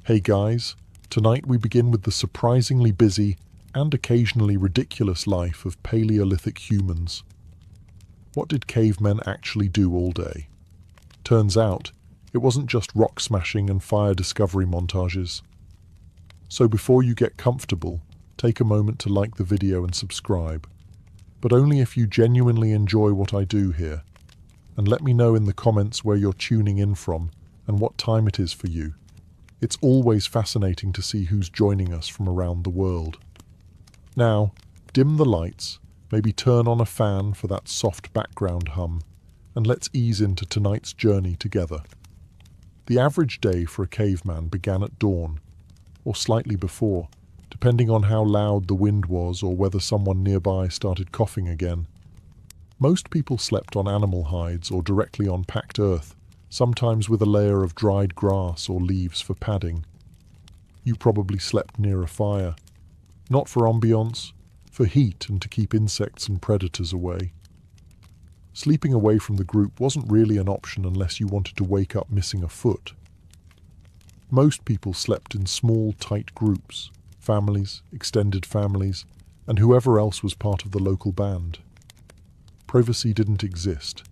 Hey guys, tonight we begin with the surprisingly busy and occasionally ridiculous life of Paleolithic humans. What did cavemen actually do all day? Turns out, it wasn't just rock smashing and fire discovery montages. So before you get comfortable, take a moment to like the video and subscribe, but only if you genuinely enjoy what I do here. And let me know in the comments where you're tuning in from and what time it is for you. It's always fascinating to see who's joining us from around the world. Now, dim the lights, maybe turn on a fan for that soft background hum, and let's ease into tonight's journey together. The average day for a caveman began at dawn, or slightly before, depending on how loud the wind was or whether someone nearby started coughing again. Most people slept on animal hides or directly on packed earth, sometimes with a layer of dried grass or leaves for padding. You probably slept near a fire, not for ambiance, for heat and to keep insects and predators away. Sleeping away from the group wasn't really an option unless you wanted to wake up missing a foot. Most people slept in small, tight groups, families, extended families, and whoever else was part of the local band. Privacy didn't exist.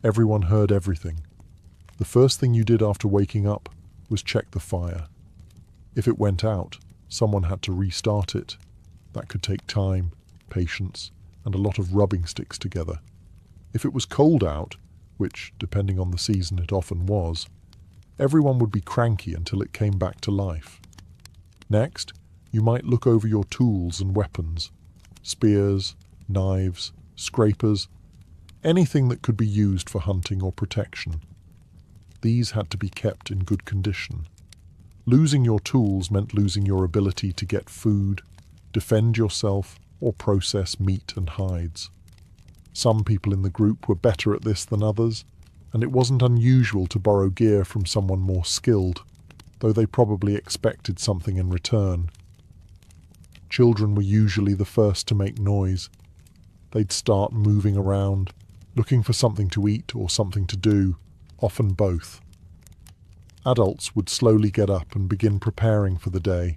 Everyone heard everything. The first thing you did after waking up was check the fire. If it went out, someone had to restart it. That could take time, patience, and a lot of rubbing sticks together. If it was cold out, which, depending on the season, it often was, everyone would be cranky until it came back to life. Next, you might look over your tools and weapons, spears, knives, scrapers, anything that could be used for hunting or protection. These had to be kept in good condition. Losing your tools meant losing your ability to get food, defend yourself, or process meat and hides. Some people in the group were better at this than others, and it wasn't unusual to borrow gear from someone more skilled, though they probably expected something in return. Children were usually the first to make noise. They'd start moving around, looking for something to eat or something to do, often both. Adults would slowly get up and begin preparing for the day.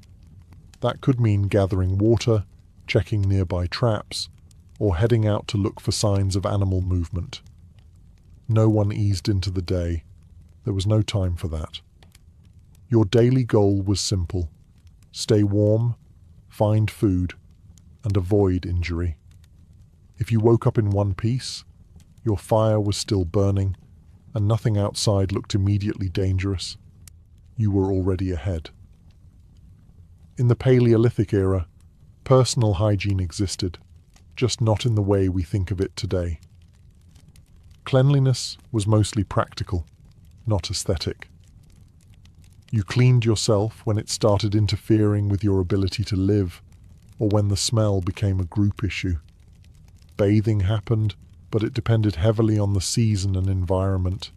That could mean gathering water, checking nearby traps, or heading out to look for signs of animal movement. No one eased into the day. There was no time for that. Your daily goal was simple: stay warm, find food, and avoid injury. If you woke up in one piece, your fire was still burning, and nothing outside looked immediately dangerous, you were already ahead. In the Paleolithic era, personal hygiene existed, just not in the way we think of it today. Cleanliness was mostly practical, not aesthetic. You cleaned yourself when it started interfering with your ability to live, or when the smell became a group issue. Bathing happened, but it depended heavily on the season and environment.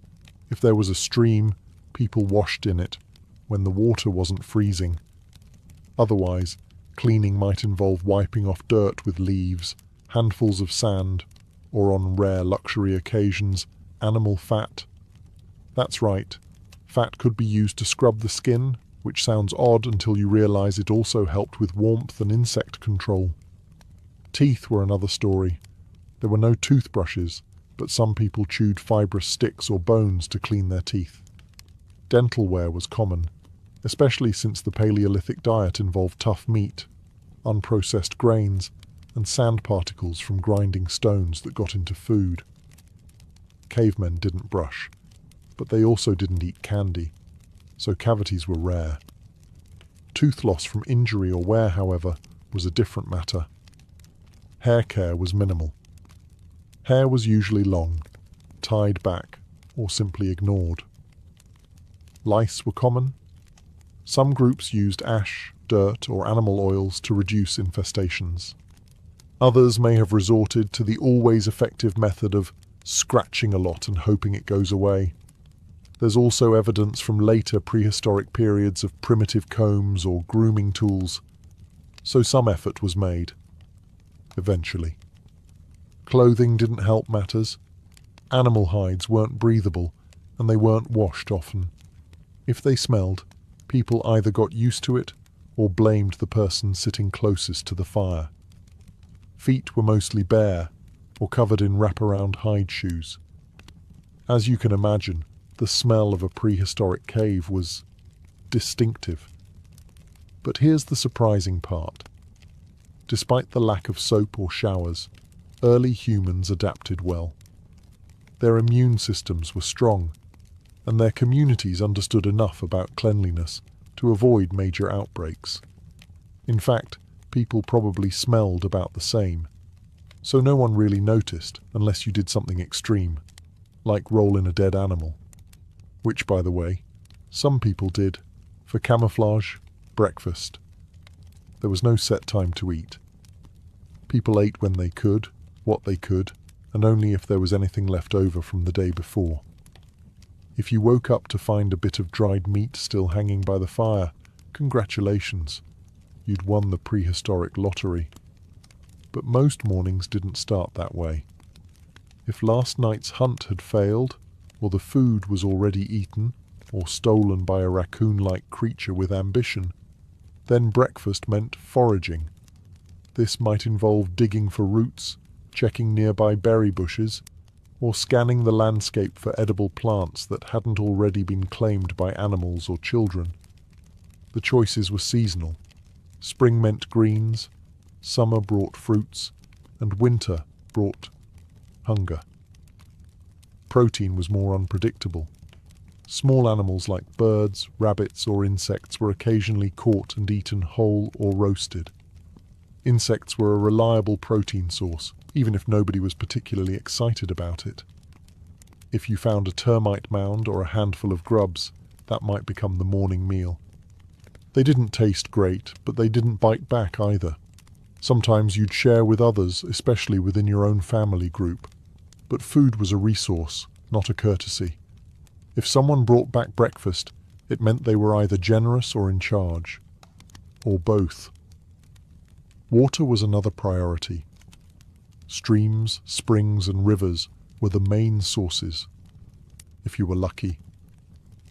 If there was a stream, people washed in it, when the water wasn't freezing. Otherwise, cleaning might involve wiping off dirt with leaves, handfuls of sand, or on rare luxury occasions, animal fat. That's right, fat could be used to scrub the skin, which sounds odd until you realize it also helped with warmth and insect control. Teeth were another story. There were no toothbrushes, but some people chewed fibrous sticks or bones to clean their teeth. Dental wear was common, especially since the Paleolithic diet involved tough meat, unprocessed grains, and sand particles from grinding stones that got into food. Cavemen didn't brush, but they also didn't eat candy, so cavities were rare. Tooth loss from injury or wear, however, was a different matter. Hair care was minimal. Hair was usually long, tied back, or simply ignored. Lice were common. Some groups used ash, dirt, or animal oils to reduce infestations. Others may have resorted to the always effective method of scratching a lot and hoping it goes away. There's also evidence from later prehistoric periods of primitive combs or grooming tools, so some effort was made. Eventually. Clothing didn't help matters. Animal hides weren't breathable, and they weren't washed often. If they smelled, People either got used to it or blamed the person sitting closest to the fire. Feet were mostly bare or covered in wraparound hide shoes. As you can imagine, the smell of a prehistoric cave was distinctive. But here's the surprising part. Despite the lack of soap or showers, early humans adapted well. Their immune systems were strong, and their communities understood enough about cleanliness to avoid major outbreaks. In fact, people probably smelled about the same, so no one really noticed unless you did something extreme, like roll in a dead animal. Which, by the way, some people did, for camouflage, breakfast. There was no set time to eat. People ate when they could, what they could, and only if there was anything left over from the day before. If you woke up to find a bit of dried meat still hanging by the fire, congratulations, you'd won the prehistoric lottery. But most mornings didn't start that way. If last night's hunt had failed, or the food was already eaten, or stolen by a raccoon-like creature with ambition, then breakfast meant foraging. This might involve digging for roots, checking nearby berry bushes, or scanning the landscape for edible plants that hadn't already been claimed by animals or children. The choices were seasonal. Spring meant greens, summer brought fruits, and winter brought hunger. Protein was more unpredictable. Small animals like birds, rabbits, or insects were occasionally caught and eaten whole or roasted. Insects were a reliable protein source, even if nobody was particularly excited about it. If you found a termite mound or a handful of grubs, that might become the morning meal. They didn't taste great, but they didn't bite back either. Sometimes you'd share with others, especially within your own family group. But food was a resource, not a courtesy. If someone brought back breakfast, it meant they were either generous or in charge, or both. Water was another priority. Streams, springs, and rivers were the main sources, if you were lucky.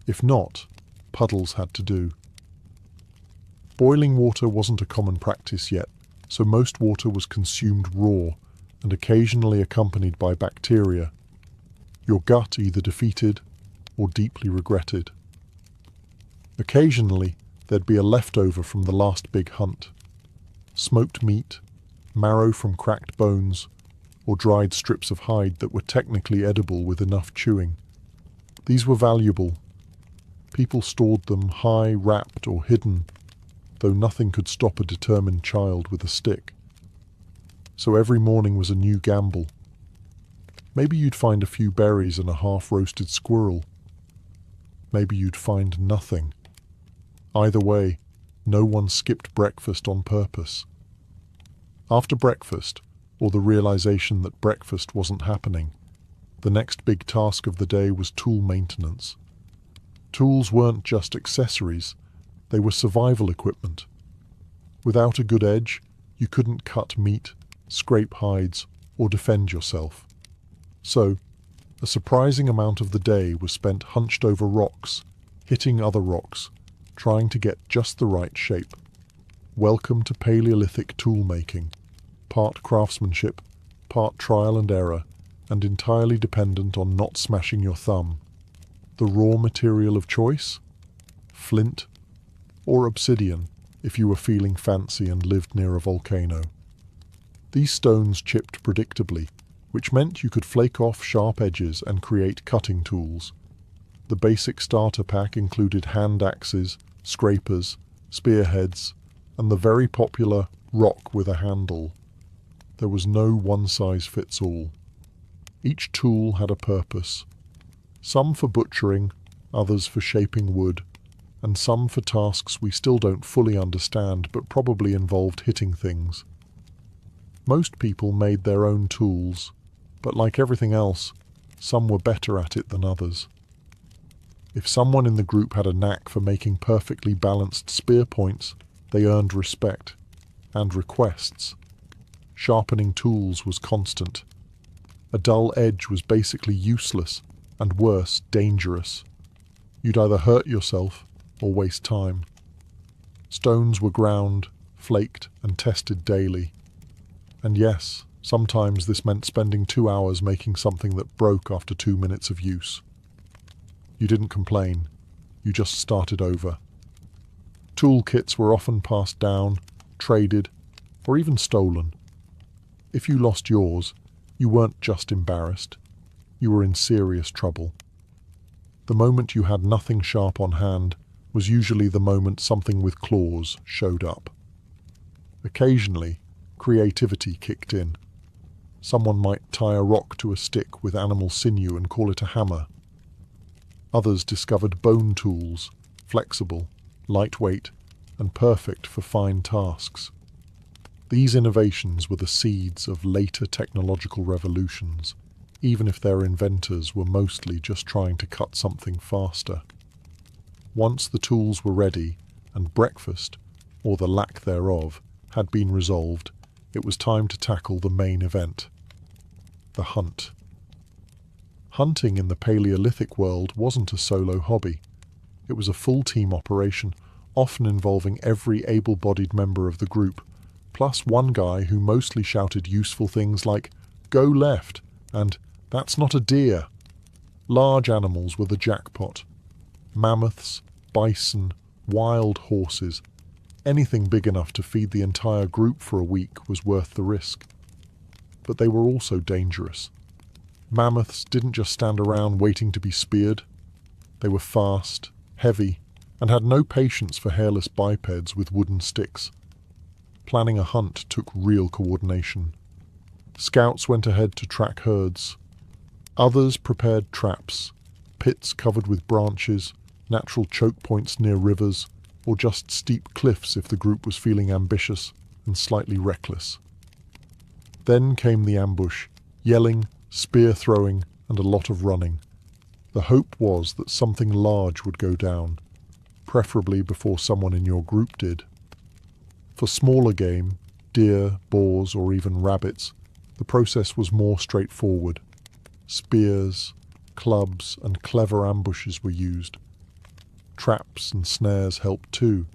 If not, puddles had to do. Boiling water wasn't a common practice yet, so most water was consumed raw and occasionally accompanied by bacteria. Your gut either defeated or deeply regretted. Occasionally, there'd be a leftover from the last big hunt. Smoked meat, marrow from cracked bones, or dried strips of hide that were technically edible with enough chewing. These were valuable. People stored them high, wrapped, or hidden, though nothing could stop a determined child with a stick. So every morning was a new gamble. Maybe you'd find a few berries and a half-roasted squirrel. Maybe you'd find nothing. Either way, no one skipped breakfast on purpose. After breakfast, or the realization that breakfast wasn't happening, the next big task of the day was tool maintenance. Tools weren't just accessories, they were survival equipment. Without a good edge, you couldn't cut meat, scrape hides, or defend yourself. So, a surprising amount of the day was spent hunched over rocks, hitting other rocks, trying to get just the right shape. Welcome to Paleolithic tool-making, part craftsmanship, part trial and error, and entirely dependent on not smashing your thumb. The raw material of choice? Flint or obsidian, if you were feeling fancy and lived near a volcano. These stones chipped predictably, which meant you could flake off sharp edges and create cutting tools. The basic starter pack included hand axes, scrapers, spearheads, and the very popular rock with a handle. There was no one-size-fits-all. Each tool had a purpose. Some for butchering, others for shaping wood, and some for tasks we still don't fully understand but probably involved hitting things. Most people made their own tools, but like everything else, some were better at it than others. If someone in the group had a knack for making perfectly balanced spear points, they earned respect and requests. Sharpening tools was constant. A dull edge was basically useless, and worse, dangerous. You'd either hurt yourself or waste time. Stones were ground, flaked, and tested daily. And yes, sometimes this meant spending 2 hours making something that broke after 2 minutes of use. You didn't complain, you just started over. Toolkits were often passed down, traded, or even stolen. If you lost yours, you weren't just embarrassed, you were in serious trouble. The moment you had nothing sharp on hand was usually the moment something with claws showed up. Occasionally, creativity kicked in. Someone might tie a rock to a stick with animal sinew and call it a hammer. Others discovered bone tools, flexible, lightweight, and perfect for fine tasks. These innovations were the seeds of later technological revolutions, even if their inventors were mostly just trying to cut something faster. Once the tools were ready, and breakfast, or the lack thereof, had been resolved, it was time to tackle the main event: the hunt. Hunting in the Paleolithic world wasn't a solo hobby. It was a full-team operation, often involving every able-bodied member of the group, plus one guy who mostly shouted useful things like, "Go left," and "That's not a deer." Large animals were the jackpot. Mammoths, bison, wild horses. Anything big enough to feed the entire group for a week was worth the risk. But they were also dangerous. Mammoths didn't just stand around waiting to be speared. They were fast, heavy, and had no patience for hairless bipeds with wooden sticks. Planning a hunt took real coordination. Scouts went ahead to track herds. Others prepared traps, pits covered with branches, natural choke points near rivers, or just steep cliffs if the group was feeling ambitious and slightly reckless. Then came the ambush, yelling, spear throwing, and a lot of running. The hope was that something large would go down, preferably before someone in your group did. For smaller game, deer, boars, or even rabbits, the process was more straightforward. Spears, clubs, and clever ambushes were used. Traps and snares helped too,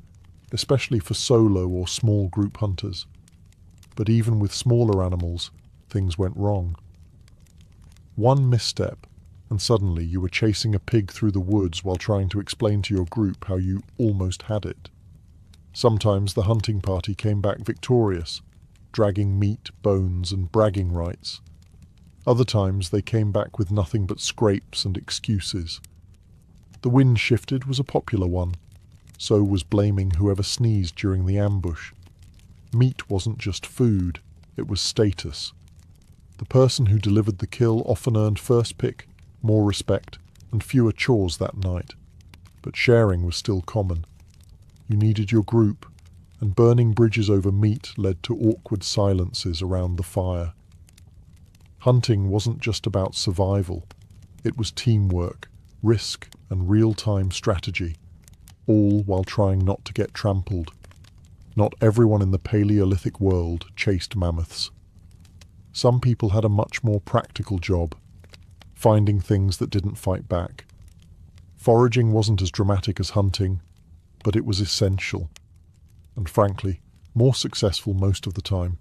especially for solo or small group hunters. But even with smaller animals, things went wrong. One misstep, and suddenly you were chasing a pig through the woods while trying to explain to your group how you almost had it. Sometimes the hunting party came back victorious, dragging meat, bones, and bragging rights. Other times they came back with nothing but scrapes and excuses. The wind shifted was a popular one. So was blaming whoever sneezed during the ambush. Meat wasn't just food, it was status. The person who delivered the kill often earned first pick, more respect, and fewer chores that night. But sharing was still common. You needed your group, and burning bridges over meat led to awkward silences around the fire. Hunting wasn't just about survival. It was teamwork, risk, and real-time strategy, all while trying not to get trampled. Not everyone in the Paleolithic world chased mammoths. Some people had a much more practical job, finding things that didn't fight back. Foraging wasn't as dramatic as hunting, but it was essential, and frankly, more successful most of the time.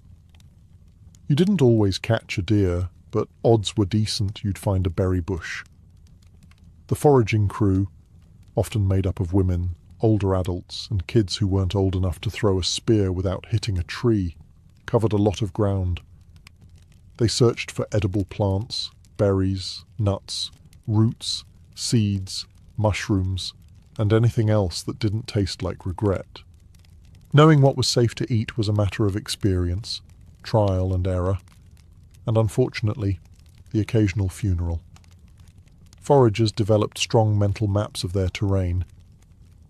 You didn't always catch a deer, but odds were decent you'd find a berry bush. The foraging crew, often made up of women, older adults, and kids who weren't old enough to throw a spear without hitting a tree, covered a lot of ground. They searched for edible plants, berries, nuts, roots, seeds, mushrooms, and anything else that didn't taste like regret. Knowing what was safe to eat was a matter of experience, trial and error, and unfortunately, the occasional funeral. Foragers developed strong mental maps of their terrain.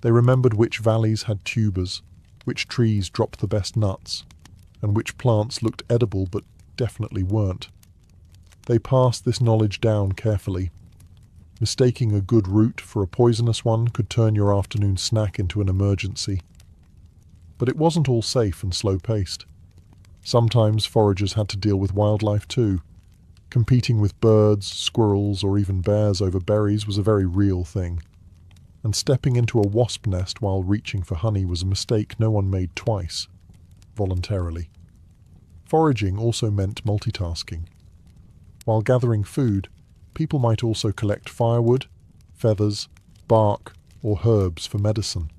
They remembered which valleys had tubers, which trees dropped the best nuts, and which plants looked edible but definitely weren't. They passed this knowledge down carefully. Mistaking a good route for a poisonous one could turn your afternoon snack into an emergency. But it wasn't all safe and slow-paced. Sometimes foragers had to deal with wildlife too. Competing with birds, squirrels, or even bears over berries was a very real thing. and stepping into a wasp nest while reaching for honey was a mistake no one made twice, voluntarily. Foraging also meant multitasking. While gathering food, people might also collect firewood, feathers, bark, or herbs for medicine.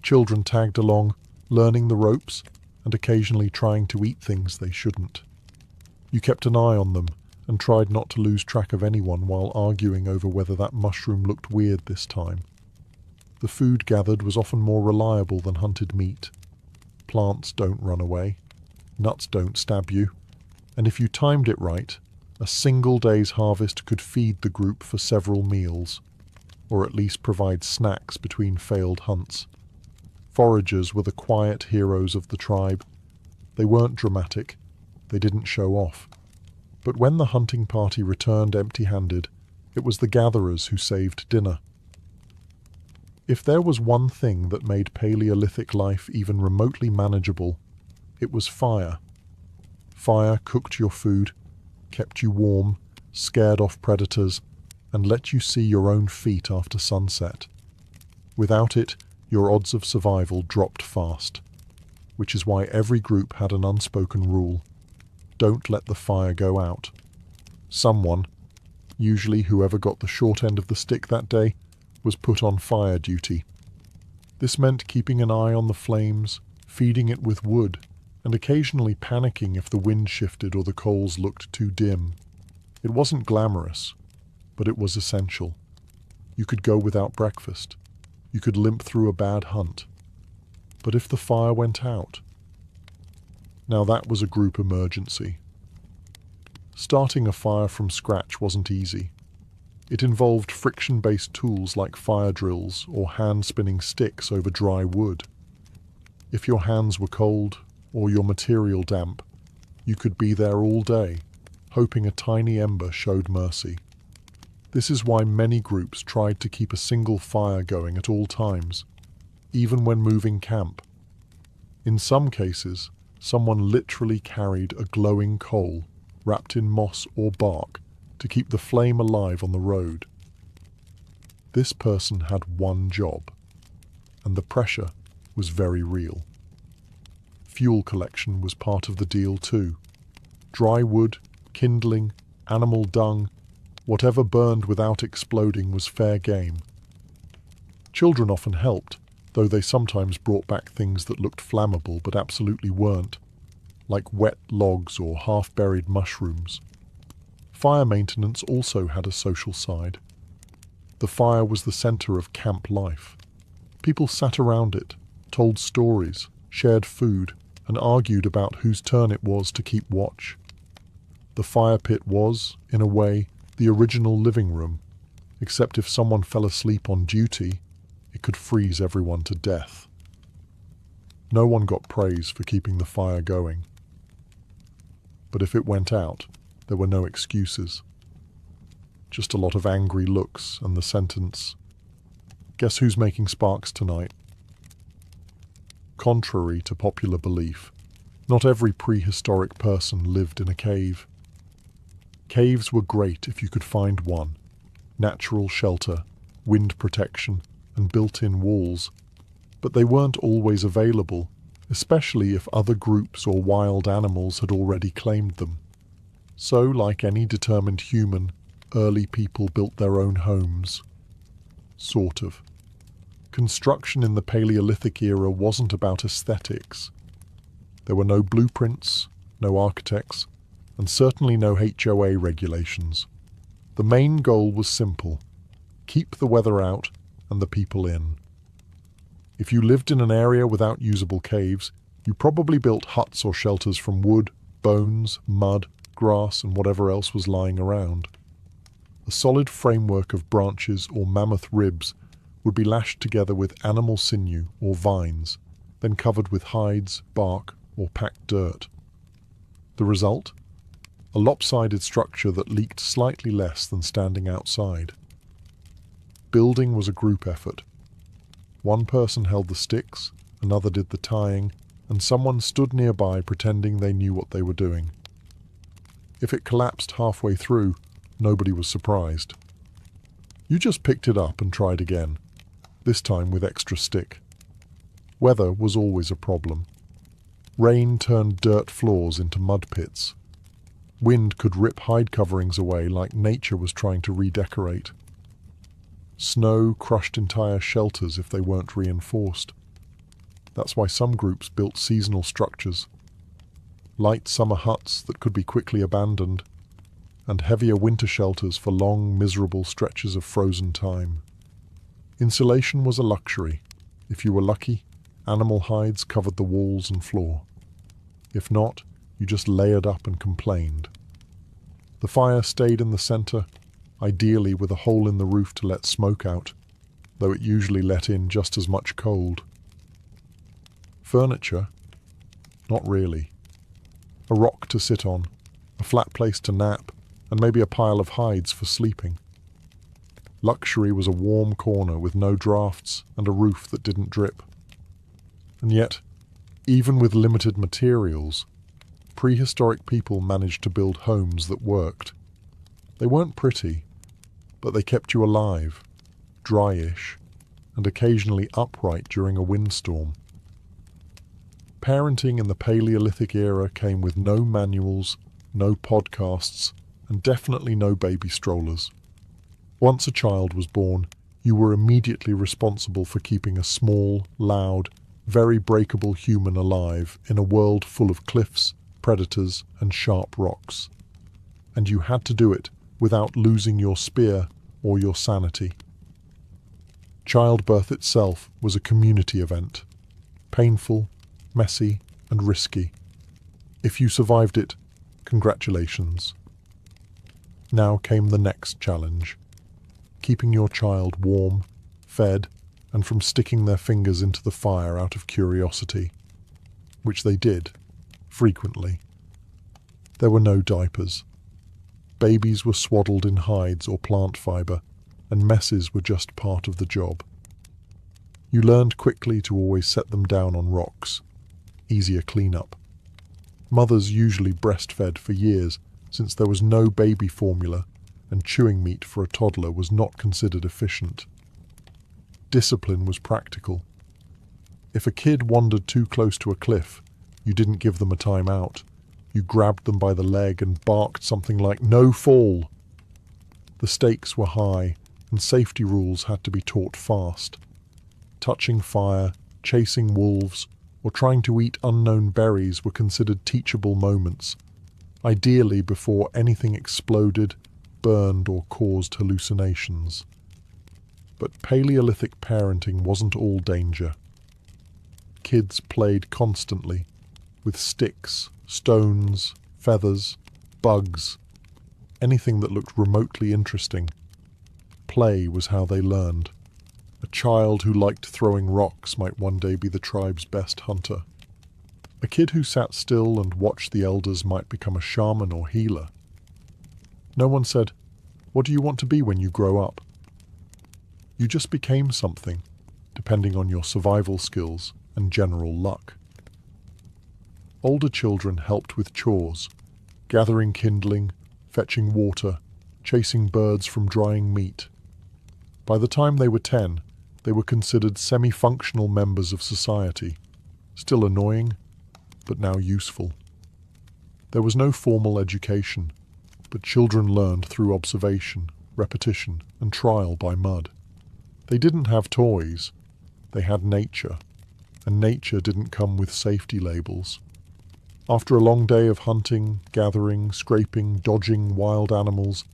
Children tagged along, learning the ropes and occasionally trying to eat things they shouldn't. You kept an eye on them and tried not to lose track of anyone while arguing over whether that mushroom looked weird this time. The food gathered was often more reliable than hunted meat. Plants don't run away, nuts don't stab you, and if you timed it right, a single day's harvest could feed the group for several meals, or at least provide snacks between failed hunts. Foragers were the quiet heroes of the tribe. They weren't dramatic, they didn't show off. But when the hunting party returned empty-handed, it was the gatherers who saved dinner. If there was one thing that made Paleolithic life even remotely manageable, it was fire. Fire cooked your food, kept you warm, scared off predators, and let you see your own feet after sunset. Without it, your odds of survival dropped fast, which is why every group had an unspoken rule: don't let the fire go out. Someone, usually whoever got the short end of the stick that day, was put on fire duty. This meant keeping an eye on the flames, feeding it with wood, and occasionally panicking if the wind shifted or the coals looked too dim. It wasn't glamorous, but it was essential. You could go without breakfast. You could limp through a bad hunt. But if the fire went out? Now that was a group emergency. Starting a fire from scratch wasn't easy. It involved friction-based tools like fire drills or hand-spinning sticks over dry wood. If your hands were cold or your material damp, you could be there all day, hoping a tiny ember showed mercy. This is why many groups tried to keep a single fire going at all times, even when moving camp. In some cases, someone literally carried a glowing coal wrapped in moss or bark to keep the flame alive on the road. This person had one job, and the pressure was very real. Fuel collection was part of the deal too. Dry wood, kindling, animal dung, whatever burned without exploding was fair game. Children often helped, though they sometimes brought back things that looked flammable but absolutely weren't, like wet logs or half-buried mushrooms. Fire maintenance also had a social side. The fire was the center of camp life. People sat around it, told stories, shared food, and argued about whose turn it was to keep watch. The fire pit was, in a way, the original living room, except if someone fell asleep on duty, it could freeze everyone to death. No one got praise for keeping the fire going. But if it went out, there were no excuses. Just a lot of angry looks and the sentence, "Guess who's making sparks tonight?" Contrary to popular belief, not every prehistoric person lived in a cave. Caves were great if you could find one. Natural shelter, wind protection, and built-in walls. But they weren't always available, especially if other groups or wild animals had already claimed them. So, like any determined human, early people built their own homes. Sort of. Construction in the Paleolithic era wasn't about aesthetics. There were no blueprints, no architects, and certainly no HOA regulations. The main goal was simple: keep the weather out and the people in. If you lived in an area without usable caves, you probably built huts or shelters from wood, bones, mud, grass, and whatever else was lying around. A solid framework of branches or mammoth ribs would be lashed together with animal sinew or vines, then covered with hides, bark, or packed dirt. The result? A lopsided structure that leaked slightly less than standing outside. Building was a group effort. One person held the sticks, another did the tying, and someone stood nearby pretending they knew what they were doing. If it collapsed halfway through, nobody was surprised. You just picked it up and tried again. this time with extra stick. Weather was always a problem. Rain turned dirt floors into mud pits. Wind could rip hide coverings away like nature was trying to redecorate. Snow crushed entire shelters if they weren't reinforced. That's why some groups built seasonal structures, light summer huts that could be quickly abandoned, and heavier winter shelters for long, miserable stretches of frozen time. Insulation was a luxury. If you were lucky, animal hides covered the walls and floor. If not, you just layered up and complained. The fire stayed in the center, ideally with a hole in the roof to let smoke out, though it usually let in just as much cold. Furniture? Not really. A rock to sit on, a flat place to nap, and maybe a pile of hides for sleeping. Luxury was a warm corner with no drafts and a roof that didn't drip. And yet, even with limited materials, prehistoric people managed to build homes that worked. They weren't pretty, but they kept you alive, dryish, and occasionally upright during a windstorm. Parenting in the Paleolithic era came with no manuals, no podcasts, and definitely no baby strollers. Once a child was born, you were immediately responsible for keeping a small, loud, very breakable human alive in a world full of cliffs, predators, and sharp rocks. And you had to do it without losing your spear or your sanity. Childbirth itself was a community event, painful, messy, and risky. If you survived it, congratulations. Now came the next challenge: keeping your child warm, fed, and from sticking their fingers into the fire out of curiosity, which they did, frequently. There were no diapers. Babies were swaddled in hides or plant fiber, and messes were just part of the job. You learned quickly to always set them down on rocks. Easier cleanup. Mothers usually breastfed for years, since there was no baby formula, and chewing meat for a toddler was not considered efficient. Discipline was practical. If a kid wandered too close to a cliff, you didn't give them a time out. You grabbed them by the leg and barked something like, "No fall!" The stakes were high, and safety rules had to be taught fast. Touching fire, chasing wolves, or trying to eat unknown berries were considered teachable moments, ideally before anything exploded, burned, or caused hallucinations. But Paleolithic parenting wasn't all danger. Kids played constantly, with sticks, stones, feathers, bugs, anything that looked remotely interesting. Play was how they learned. A child who liked throwing rocks might one day be the tribe's best hunter. A kid who sat still and watched the elders might become a shaman or healer. No one said, "What do you want to be when you grow up?" You just became something, depending on your survival skills and general luck. Older children helped with chores, gathering kindling, fetching water, chasing birds from drying meat. By the time they were 10, they were considered semi-functional members of society, still annoying, but now useful. There was no formal education, but children learned through observation, repetition, and trial by mud. They didn't have toys, they had nature, and nature didn't come with safety labels. After a long day of hunting, gathering, scraping, dodging wild animals,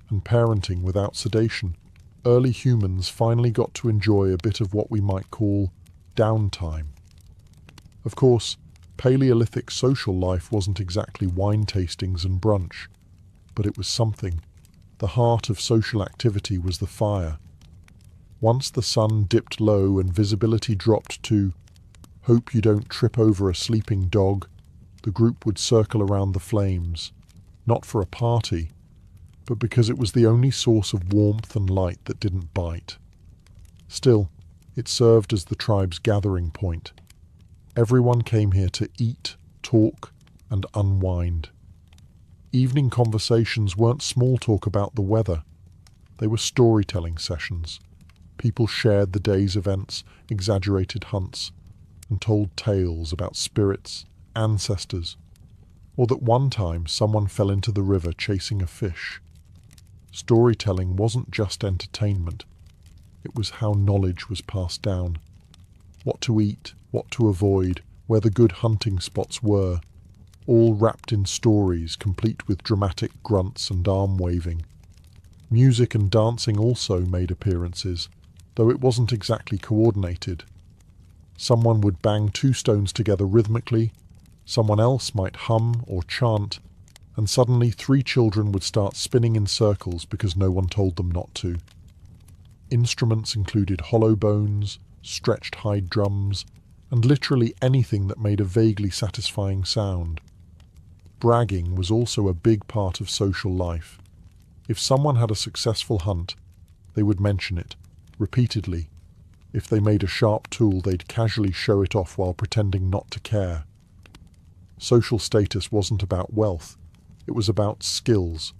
and parenting without sedation, early humans finally got to enjoy a bit of what we might call downtime. Of course, Paleolithic social life wasn't exactly wine tastings and brunch, but it was something. The heart of social activity was the fire. Once the sun dipped low and visibility dropped to "hope you don't trip over a sleeping dog," the group would circle around the flames, not for a party, but because it was the only source of warmth and light that didn't bite. Still, it served as the tribe's gathering point. Everyone came here to eat, talk, and unwind. Evening conversations weren't small talk about the weather. They were storytelling sessions. People shared the day's events, exaggerated hunts, and told tales about spirits, ancestors, or that one time someone fell into the river chasing a fish. Storytelling wasn't just entertainment, it was how knowledge was passed down. What to eat, what to avoid, where the good hunting spots were, all wrapped in stories complete with dramatic grunts and arm waving. Music and dancing also made appearances, though it wasn't exactly coordinated. Someone would bang two stones together rhythmically, someone else might hum or chant, and suddenly 3 children would start spinning in circles because no one told them not to. Instruments included hollow bones, stretched hide drums, and literally anything that made a vaguely satisfying sound. Bragging was also a big part of social life. If someone had a successful hunt, they would mention it, repeatedly. If they made a sharp tool, they'd casually show it off while pretending not to care. Social status wasn't about wealth, it was about skills.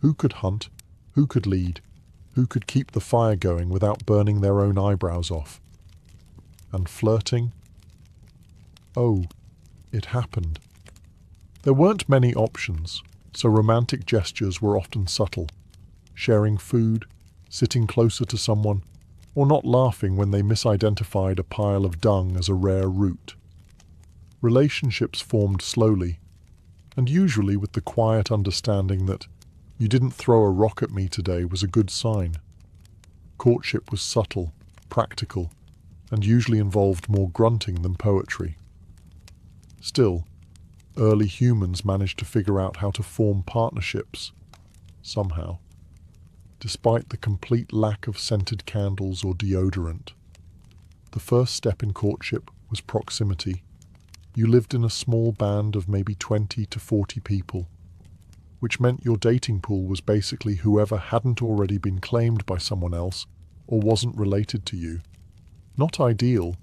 Who could hunt? Who could lead? Who could keep the fire going without burning their own eyebrows off? And flirting? Oh, it happened. There weren't many options, so romantic gestures were often subtle. Sharing food, sitting closer to someone, or not laughing when they misidentified a pile of dung as a rare root. Relationships formed slowly, and usually with the quiet understanding that "you didn't throw a rock at me today" was a good sign. Courtship was subtle, practical, and usually involved more grunting than poetry. Still, early humans managed to figure out how to form partnerships, somehow, despite the complete lack of scented candles or deodorant. The first step in courtship was proximity. You lived in a small band of maybe 20 to 40 people, which meant your dating pool was basically whoever hadn't already been claimed by someone else or wasn't related to you. Not ideal,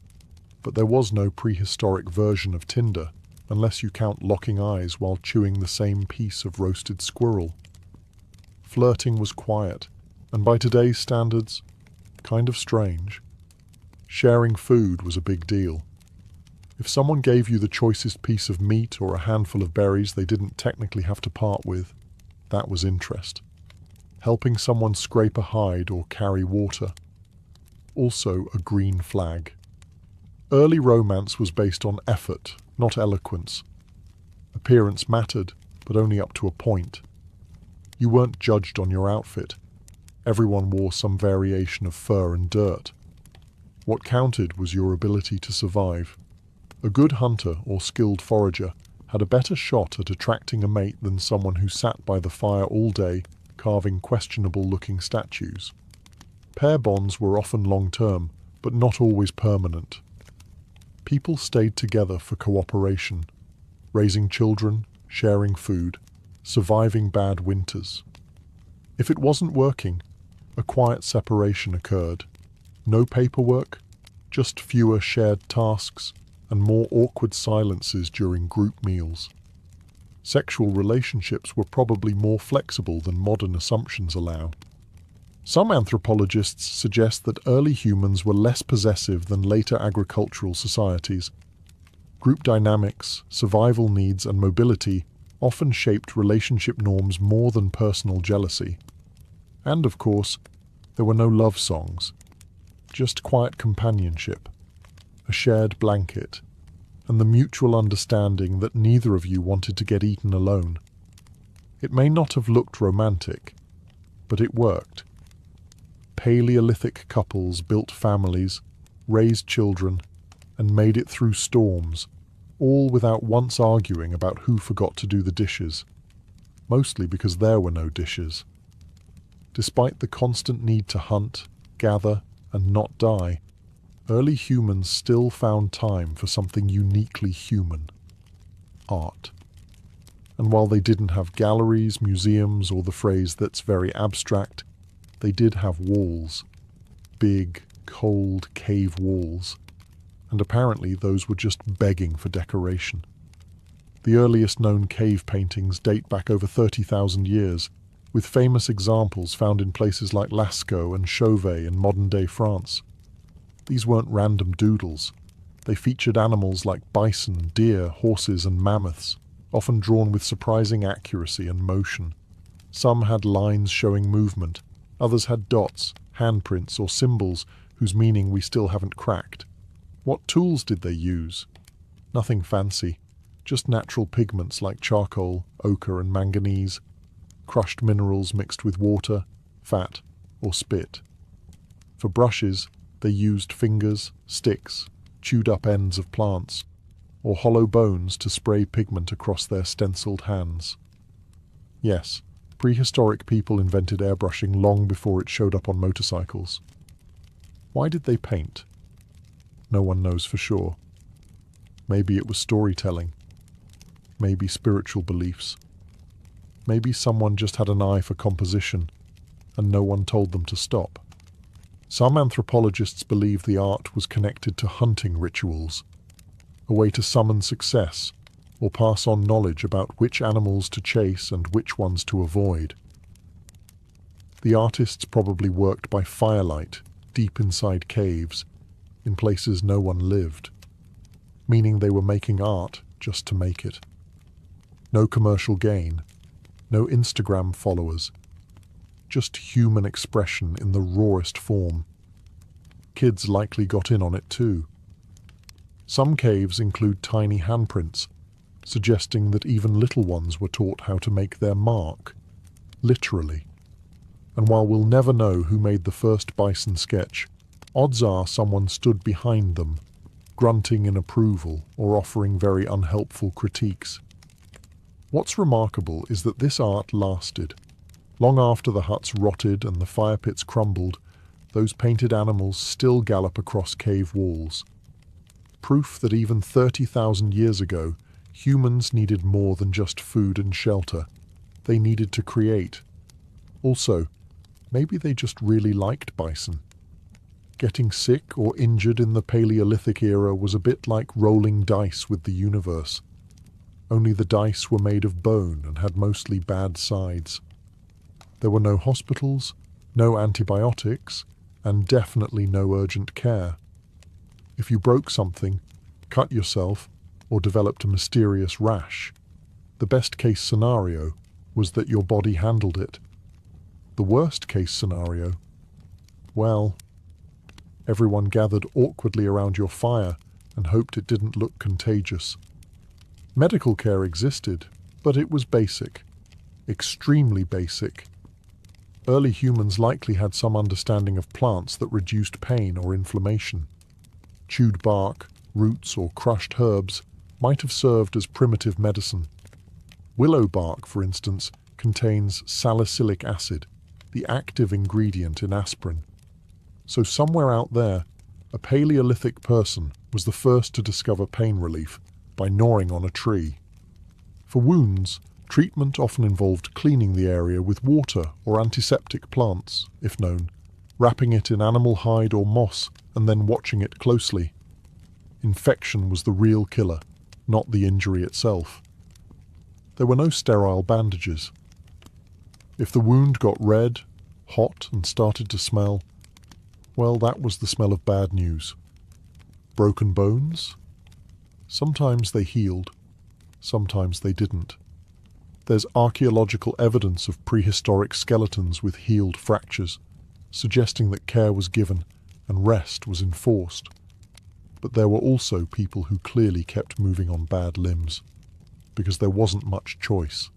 but there was no prehistoric version of Tinder, unless you count locking eyes while chewing the same piece of roasted squirrel. Flirting was quiet, and by today's standards, kind of strange. Sharing food was a big deal. If someone gave you the choicest piece of meat or a handful of berries they didn't technically have to part with, that was interest. Helping someone scrape a hide or carry water, also a green flag. Early romance was based on effort, not eloquence. Appearance mattered, but only up to a point. You weren't judged on your outfit. Everyone wore some variation of fur and dirt. What counted was your ability to survive. A good hunter or skilled forager had a better shot at attracting a mate than someone who sat by the fire all day carving questionable-looking statues. Pair bonds were often long-term, but not always permanent. People stayed together for cooperation, raising children, sharing food, surviving bad winters. If it wasn't working, a quiet separation occurred. No paperwork, just fewer shared tasks, and more awkward silences during group meals. Sexual relationships were probably more flexible than modern assumptions allow. Some anthropologists suggest that early humans were less possessive than later agricultural societies. Group dynamics, survival needs, and mobility often shaped relationship norms more than personal jealousy. And, of course, there were no love songs, just quiet companionship, a shared blanket, and the mutual understanding that neither of you wanted to get eaten alone. It may not have looked romantic, but it worked. Paleolithic couples built families, raised children, and made it through storms, all without once arguing about who forgot to do the dishes, mostly because there were no dishes. Despite the constant need to hunt, gather, and not die, early humans still found time for something uniquely human: art. And while they didn't have galleries, museums, or the phrase "that's very abstract," they did have walls. Big, cold cave walls. And apparently those were just begging for decoration. The earliest known cave paintings date back over 30,000 years, with famous examples found in places like Lascaux and Chauvet in modern-day France. These weren't random doodles. They featured animals like bison, deer, horses, and mammoths, often drawn with surprising accuracy and motion. Some had lines showing movement, others had dots, handprints, or symbols whose meaning we still haven't cracked. What tools did they use? Nothing fancy, just natural pigments like charcoal, ochre, and manganese, crushed minerals mixed with water, fat, or spit. For brushes, they used fingers, sticks, chewed-up ends of plants, or hollow bones to spray pigment across their stenciled hands. Yes, prehistoric people invented airbrushing long before it showed up on motorcycles. Why did they paint? No one knows for sure. Maybe it was storytelling. Maybe spiritual beliefs. Maybe someone just had an eye for composition, and no one told them to stop. Some anthropologists believe the art was connected to hunting rituals, a way to summon success or pass on knowledge about which animals to chase and which ones to avoid. The artists probably worked by firelight, deep inside caves, in places no one lived, meaning they were making art just to make it. No commercial gain, no Instagram followers, just human expression in the rawest form. Kids likely got in on it too. Some caves include tiny handprints, suggesting that even little ones were taught how to make their mark, literally. And while we'll never know who made the first bison sketch, odds are someone stood behind them, grunting in approval or offering very unhelpful critiques. What's remarkable is that this art lasted. Long after the huts rotted and the fire pits crumbled, those painted animals still gallop across cave walls. Proof that even 30,000 years ago, humans needed more than just food and shelter. They needed to create. Also, maybe they just really liked bison. Getting sick or injured in the Paleolithic era was a bit like rolling dice with the universe. Only the dice were made of bone and had mostly bad sides. There were no hospitals, no antibiotics, and definitely no urgent care. If you broke something, cut yourself, or developed a mysterious rash, the best-case scenario was that your body handled it. The worst-case scenario, well, everyone gathered awkwardly around your fire and hoped it didn't look contagious. Medical care existed, but it was basic, extremely basic. Early humans likely had some understanding of plants that reduced pain or inflammation. Chewed bark, roots, or crushed herbs might have served as primitive medicine. Willow bark, for instance, contains salicylic acid, the active ingredient in aspirin. So somewhere out there, a Paleolithic person was the first to discover pain relief by gnawing on a tree. For wounds, treatment often involved cleaning the area with water or antiseptic plants, if known, wrapping it in animal hide or moss, and then watching it closely. Infection was the real killer, not the injury itself. There were no sterile bandages. If the wound got red, hot, and started to smell, well, that was the smell of bad news. Broken bones? Sometimes they healed, sometimes they didn't. There's archaeological evidence of prehistoric skeletons with healed fractures, suggesting that care was given and rest was enforced. But there were also people who clearly kept moving on bad limbs, because there wasn't much choice.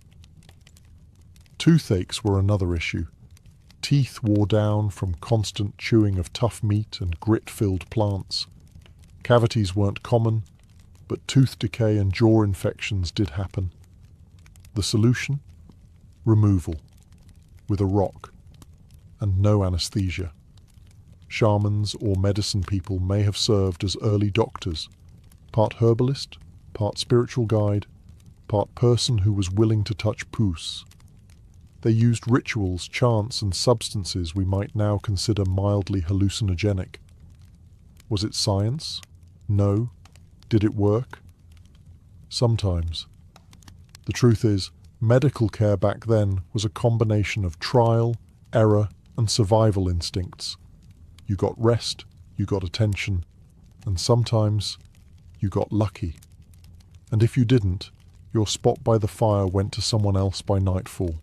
Toothaches were another issue. Teeth wore down from constant chewing of tough meat and grit-filled plants. Cavities weren't common, but tooth decay and jaw infections did happen. The solution? Removal, with a rock, and no anesthesia. Shamans or medicine people may have served as early doctors, part herbalist, part spiritual guide, part person who was willing to touch puss. They used rituals, chants, and substances we might now consider mildly hallucinogenic. Was it science? No. Did it work? Sometimes. The truth is, Medical care back then was a combination of trial, error, and survival instincts. You got rest, you got attention, and sometimes you got lucky. And if you didn't, your spot by the fire went to someone else by nightfall.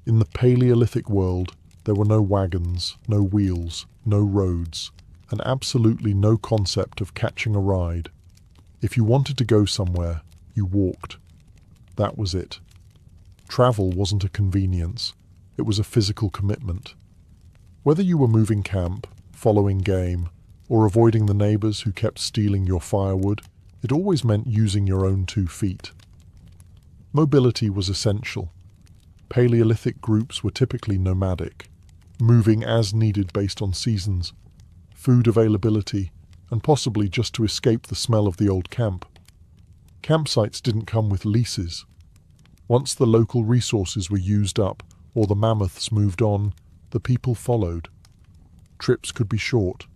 In the Paleolithic world, there were no wagons, no wheels, no roads, and absolutely no concept of catching a ride. If you wanted to go somewhere, you walked. That was it. Travel wasn't a convenience, it was a physical commitment. Whether you were moving camp, following game, or avoiding the neighbors who kept stealing your firewood, it always meant using your own 2 feet. Mobility was essential. Paleolithic groups were typically nomadic, moving as needed based on seasons, food availability, and possibly just to escape the smell of the old camp. Campsites didn't come with leases. Once the local resources were used up or the mammoths moved on, the people followed. Trips could be short,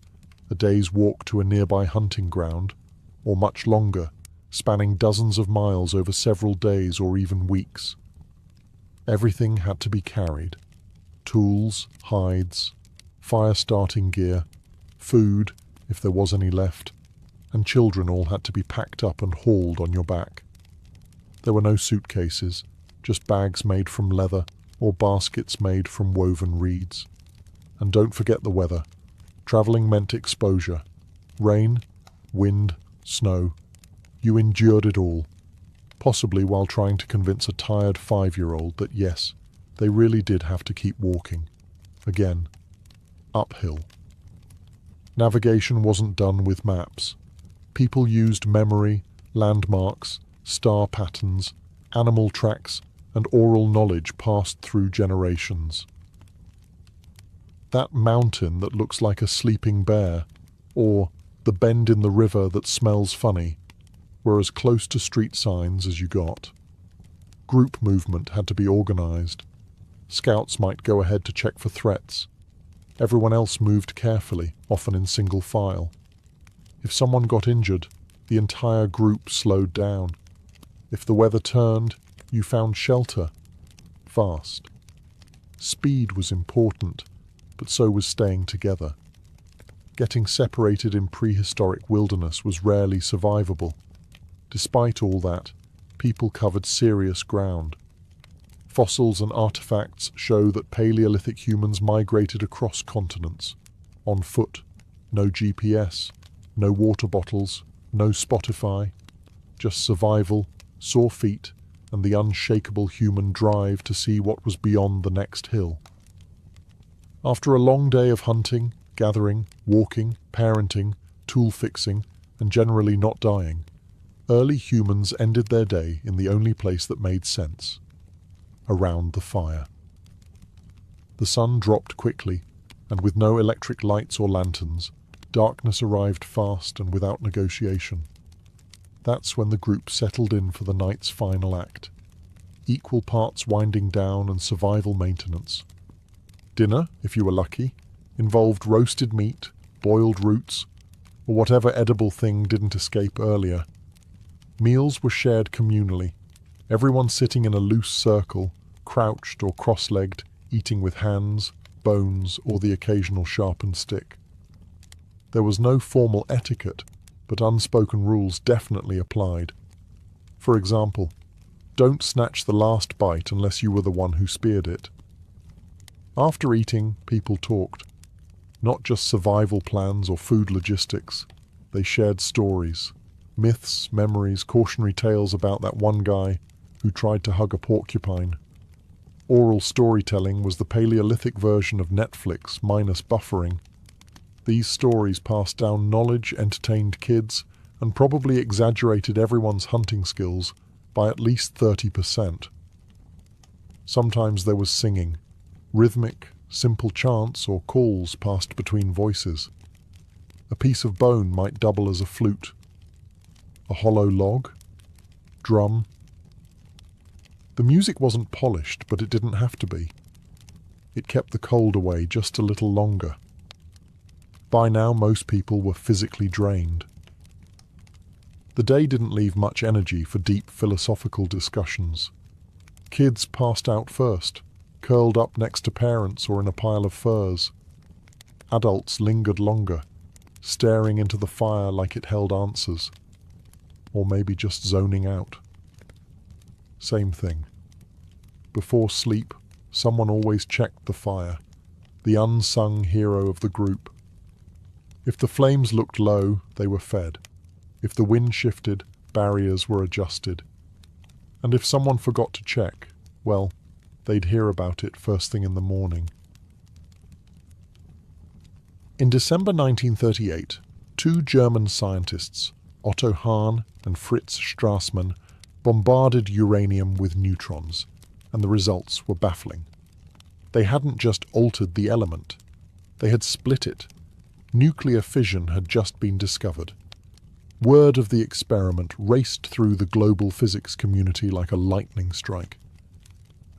a day's walk to a nearby hunting ground, or much longer, spanning dozens of miles over several days or even weeks. Everything had to be carried. Tools, hides, fire-starting gear, food, if there was any left, and children all had to be packed up and hauled on your back. There were no suitcases, just bags made from leather or baskets made from woven reeds. And don't forget the weather. Traveling meant exposure. Rain, wind, snow. You endured it all, possibly while trying to convince a tired 5-year-old that yes, they really did have to keep walking. Again, uphill. Navigation wasn't done with maps. People used memory, landmarks, star patterns, animal tracks, and oral knowledge passed through generations. That mountain that looks like a sleeping bear, or the bend in the river that smells funny, were as close to street signs as you got. Group movement had to be organized. Scouts might go ahead to check for threats. Everyone else moved carefully, often in single file. If someone got injured, the entire group slowed down. If the weather turned, you found shelter. Fast. Speed was important, but so was staying together. Getting separated in prehistoric wilderness was rarely survivable. Despite all that, people covered serious ground. Fossils and artifacts show that Paleolithic humans migrated across continents, on foot, no GPS, no water bottles, no Spotify, just survival, sore feet, and the unshakable human drive to see what was beyond the next hill. After a long day of hunting, gathering, walking, parenting, tool fixing, and generally not dying, early humans ended their day in the only place that made sense: around the fire. The sun dropped quickly, and with no electric lights or lanterns, darkness arrived fast and without negotiation. That's when the group settled in for the night's final act, equal parts winding down and survival maintenance. Dinner, if you were lucky, involved roasted meat, boiled roots, or whatever edible thing didn't escape earlier. Meals were shared communally, everyone sitting in a loose circle, crouched or cross-legged, eating with hands, bones, or the occasional sharpened stick. There was no formal etiquette, but unspoken rules definitely applied. For example, don't snatch the last bite unless you were the one who speared it. After eating, people talked. Not just survival plans or food logistics. They shared stories, myths, memories, cautionary tales about that one guy who tried to hug a porcupine. Oral storytelling was the Paleolithic version of Netflix minus buffering. These stories passed down knowledge, entertained kids, and probably exaggerated everyone's hunting skills by at least 30%. Sometimes there was singing, rhythmic, simple chants or calls passed between voices. A piece of bone might double as a flute. A hollow log, drum. The music wasn't polished, but it didn't have to be. It kept the cold away just a little longer. By now, most people were physically drained. The day didn't leave much energy for deep philosophical discussions. Kids passed out first, curled up next to parents or in a pile of furs. Adults lingered longer, staring into the fire like it held answers, or maybe just zoning out. Same thing. Before sleep, someone always checked the fire, the unsung hero of the group. If the flames looked low, they were fed. If the wind shifted, barriers were adjusted. And if someone forgot to check, well, they'd hear about it first thing in the morning. In December 1938, two German scientists, Otto Hahn and Fritz Strassmann, bombarded uranium with neutrons, and the results were baffling. They hadn't just altered the element, they had split it. Nuclear fission had just been discovered. Word of the experiment raced through the global physics community like a lightning strike.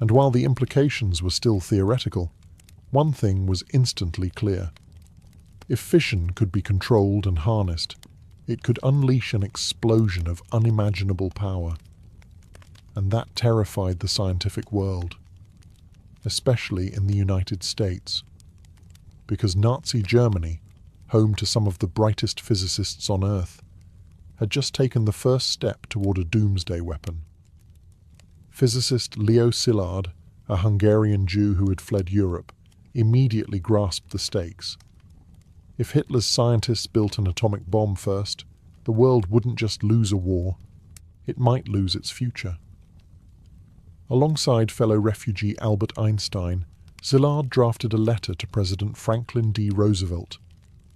And while the implications were still theoretical, one thing was instantly clear. If fission could be controlled and harnessed, it could unleash an explosion of unimaginable power. And that terrified the scientific world, especially in the United States, because Nazi Germany, home to some of the brightest physicists on Earth, had just taken the first step toward a doomsday weapon. Physicist Leo Szilard, a Hungarian Jew who had fled Europe, immediately grasped the stakes. If Hitler's scientists built an atomic bomb first, the world wouldn't just lose a war, it might lose its future. Alongside fellow refugee Albert Einstein, Szilard drafted a letter to President Franklin D. Roosevelt,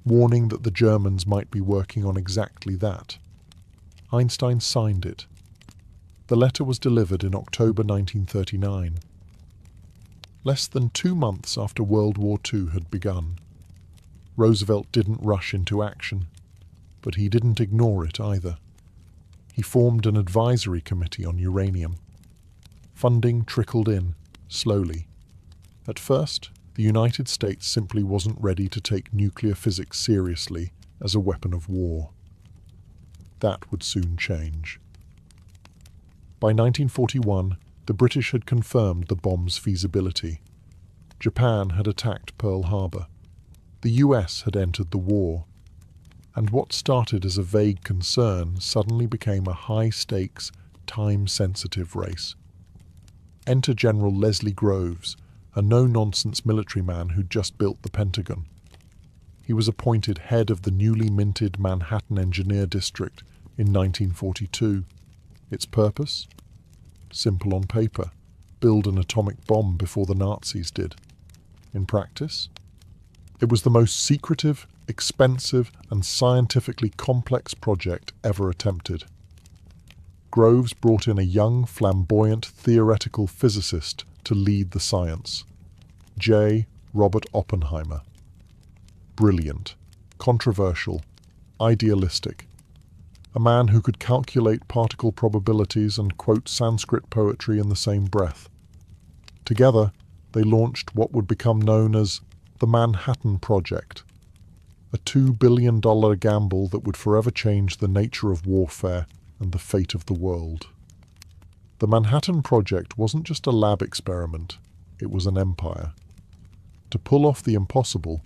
warning that the Germans might be working on exactly that. Einstein signed it. The letter was delivered in October 1939. Less than 2 months after World War II had begun. Roosevelt didn't rush into action, but he didn't ignore it either. He formed an advisory committee on uranium. Funding trickled in, slowly. At first, the United States simply wasn't ready to take nuclear physics seriously as a weapon of war. That would soon change. By 1941, the British had confirmed the bomb's feasibility. Japan had attacked Pearl Harbor. The US had entered the war. And what started as a vague concern suddenly became a high-stakes, time-sensitive race. Enter General Leslie Groves, a no-nonsense military man who'd just built the Pentagon. He was appointed head of the newly minted Manhattan Engineer District in 1942. Its purpose? Simple on paper. Build an atomic bomb before the Nazis did. In practice? It was the most secretive, expensive, and scientifically complex project ever attempted. Groves brought in a young, flamboyant theoretical physicist to lead the science. J. Robert Oppenheimer. Brilliant, controversial, idealistic. A man who could calculate particle probabilities and quote Sanskrit poetry in the same breath. Together, they launched what would become known as the Manhattan Project, a $2 billion gamble that would forever change the nature of warfare and the fate of the world. The Manhattan Project wasn't just a lab experiment, it was an empire. To pull off the impossible,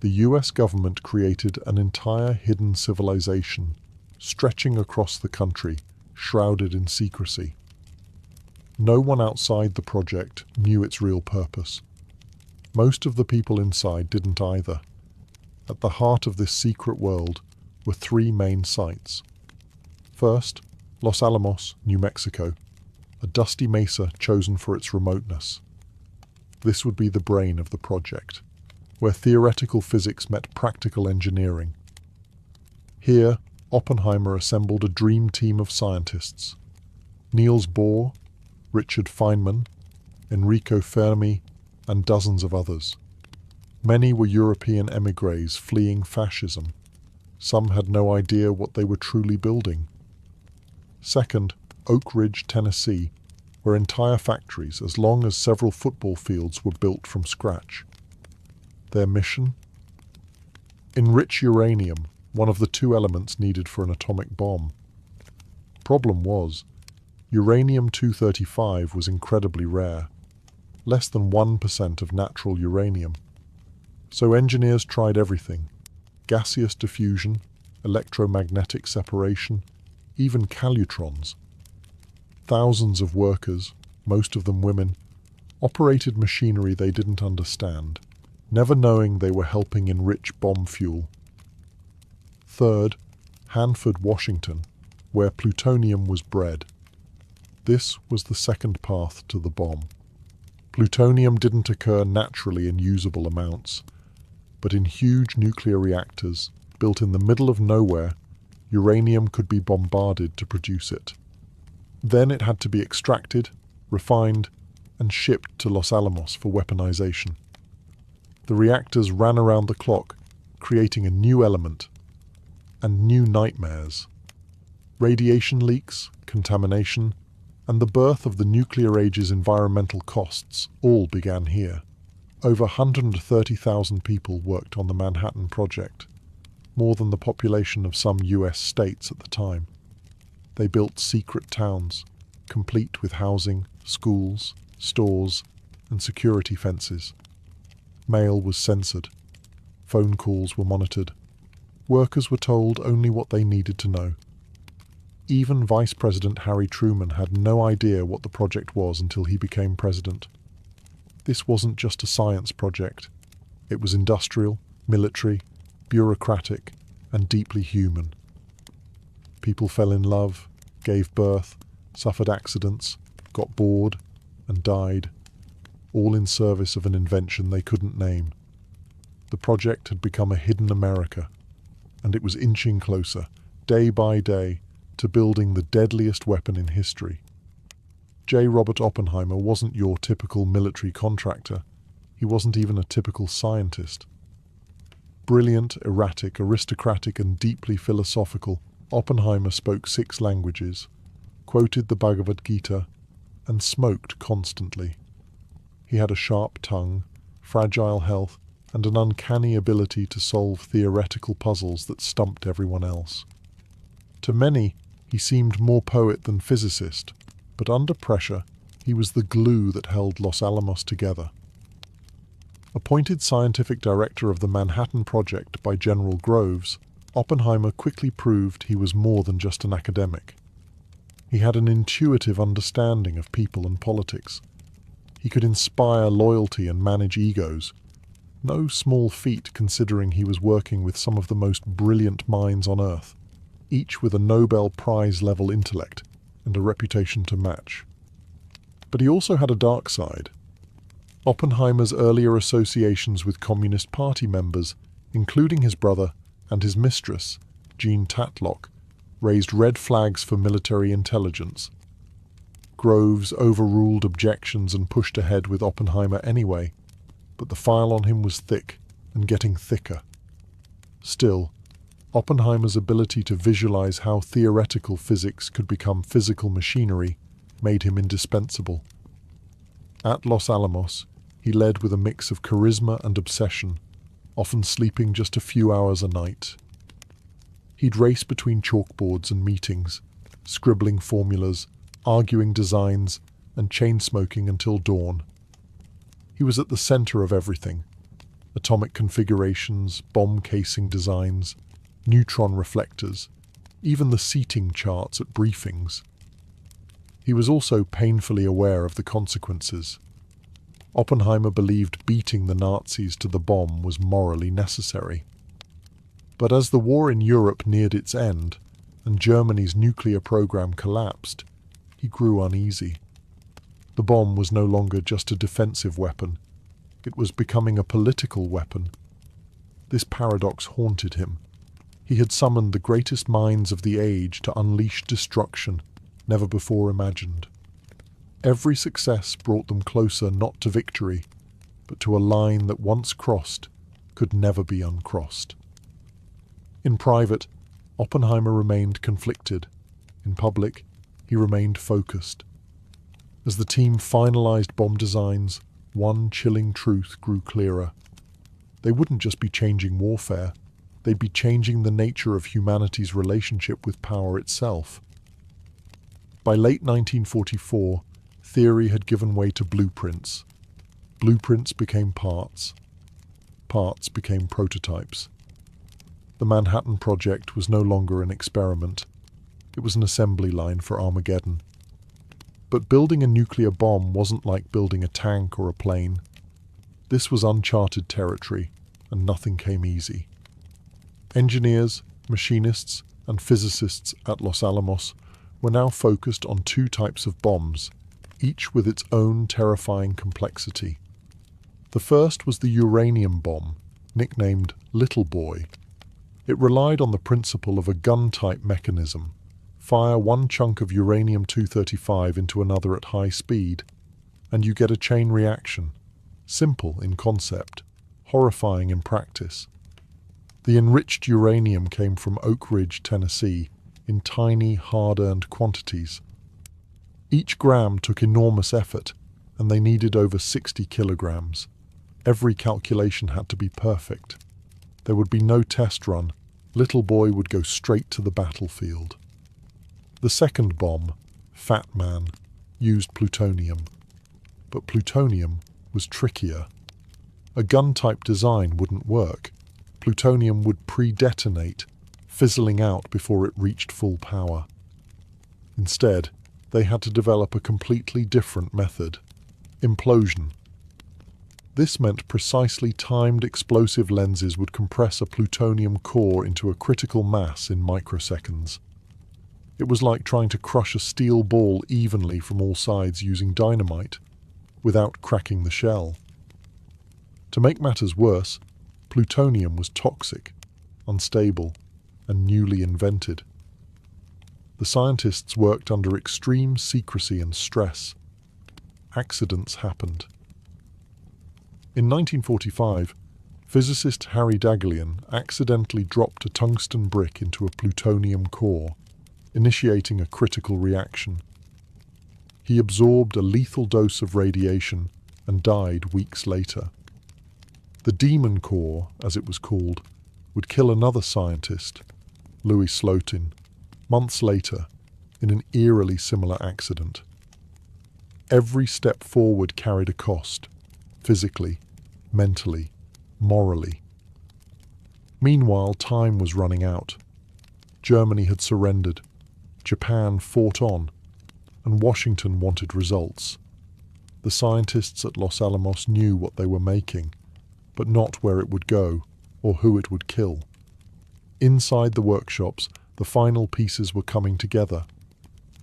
the US government created an entire hidden civilization, stretching across the country, shrouded in secrecy. No one outside the project knew its real purpose. Most of the people inside didn't either. At the heart of this secret world were 3 main sites. First, Los Alamos, New Mexico, a dusty mesa chosen for its remoteness. This would be the brain of the project, where theoretical physics met practical engineering. Here, Oppenheimer assembled a dream team of scientists. Niels Bohr, Richard Feynman, Enrico Fermi, and dozens of others. Many were European émigrés fleeing fascism. Some had no idea what they were truly building. Second, Oak Ridge, Tennessee, where entire factories as long as several football fields were built from scratch. Their mission? Enrich uranium, one of the 2 elements needed for an atomic bomb. Problem was, Uranium-235 was incredibly rare, less than 1% of natural uranium. So engineers tried everything: gaseous diffusion, electromagnetic separation, even calutrons. Thousands of workers, most of them women, operated machinery they didn't understand, never knowing they were helping enrich bomb fuel. Third, Hanford, Washington, where plutonium was bred. This was the second path to the bomb. Plutonium didn't occur naturally in usable amounts, but in huge nuclear reactors built in the middle of nowhere, uranium could be bombarded to produce it. Then it had to be extracted, refined, and shipped to Los Alamos for weaponization. The reactors ran around the clock, creating a new element and new nightmares. Radiation leaks, contamination, and the birth of the nuclear age's environmental costs all began here. Over 130,000 people worked on the Manhattan Project, more than the population of some US states at the time. They built secret towns, complete with housing, schools, stores, and security fences. Mail was censored. Phone calls were monitored. Workers were told only what they needed to know. Even Vice President Harry Truman had no idea what the project was until he became president. This wasn't just a science project. It was industrial, military, bureaucratic, and deeply human. People fell in love, gave birth, suffered accidents, got bored, and died, all in service of an invention they couldn't name. The project had become a hidden America, and it was inching closer, day by day, to building the deadliest weapon in history. J. Robert Oppenheimer wasn't your typical military contractor. He wasn't even a typical scientist. Brilliant, erratic, aristocratic, and deeply philosophical, Oppenheimer spoke 6 languages, quoted the Bhagavad Gita, and smoked constantly. He had a sharp tongue, fragile health, and an uncanny ability to solve theoretical puzzles that stumped everyone else. To many, he seemed more poet than physicist, but under pressure, he was the glue that held Los Alamos together. Appointed scientific director of the Manhattan Project by General Groves, Oppenheimer quickly proved he was more than just an academic. He had an intuitive understanding of people and politics. He could inspire loyalty and manage egos. No small feat considering he was working with some of the most brilliant minds on Earth, each with a Nobel Prize-level intellect and a reputation to match. But he also had a dark side. Oppenheimer's earlier associations with Communist Party members, including his brother and his mistress, Jean Tatlock, raised red flags for military intelligence. Groves overruled objections and pushed ahead with Oppenheimer anyway, but the file on him was thick and getting thicker. Still, Oppenheimer's ability to visualize how theoretical physics could become physical machinery made him indispensable. At Los Alamos, he led with a mix of charisma and obsession, often sleeping just a few hours a night. He'd race between chalkboards and meetings, scribbling formulas, arguing designs, and chain-smoking until dawn. He was at the center of everything: atomic configurations, bomb casing designs, neutron reflectors, even the seating charts at briefings. He was also painfully aware of the consequences. Oppenheimer believed beating the Nazis to the bomb was morally necessary. But as the war in Europe neared its end, and Germany's nuclear program collapsed, he grew uneasy. The bomb was no longer just a defensive weapon. It was becoming a political weapon. This paradox haunted him. He had summoned the greatest minds of the age to unleash destruction never before imagined. Every success brought them closer not to victory, but to a line that once crossed could never be uncrossed. In private, Oppenheimer remained conflicted. In public, he remained focused. As the team finalized bomb designs, one chilling truth grew clearer. They wouldn't just be changing warfare, they'd be changing the nature of humanity's relationship with power itself. By late 1944, theory had given way to blueprints. Blueprints became parts. Parts became prototypes. The Manhattan Project was no longer an experiment. It was an assembly line for Armageddon. But building a nuclear bomb wasn't like building a tank or a plane. This was uncharted territory, and nothing came easy. Engineers, machinists, and physicists at Los Alamos were now focused on two types of bombs, each with its own terrifying complexity. The first was the uranium bomb, nicknamed Little Boy. It relied on the principle of a gun-type mechanism. Fire one chunk of uranium-235 into another at high speed, and you get a chain reaction. Simple in concept, horrifying in practice. The enriched uranium came from Oak Ridge, Tennessee, in tiny, hard-earned quantities. Each gram took enormous effort, and they needed over 60 kilograms. Every calculation had to be perfect. There would be no test run. Little Boy would go straight to the battlefield. The second bomb, Fat Man, used plutonium. But plutonium was trickier. A gun-type design wouldn't work. Plutonium would pre-detonate, fizzling out before it reached full power. Instead, they had to develop a completely different method: implosion. This meant precisely timed explosive lenses would compress a plutonium core into a critical mass in microseconds. It was like trying to crush a steel ball evenly from all sides using dynamite, without cracking the shell. To make matters worse, plutonium was toxic, unstable, and newly invented. The scientists worked under extreme secrecy and stress. Accidents happened. In 1945, physicist Harry Daghlian accidentally dropped a tungsten brick into a plutonium core, initiating a critical reaction. He absorbed a lethal dose of radiation and died weeks later. The demon core, as it was called, would kill another scientist, Louis Slotin, months later, in an eerily similar accident. Every step forward carried a cost, physically, mentally, morally. Meanwhile, time was running out. Germany had surrendered, Japan fought on, and Washington wanted results. The scientists at Los Alamos knew what they were making, but not where it would go or who it would kill. Inside the workshops, the final pieces were coming together: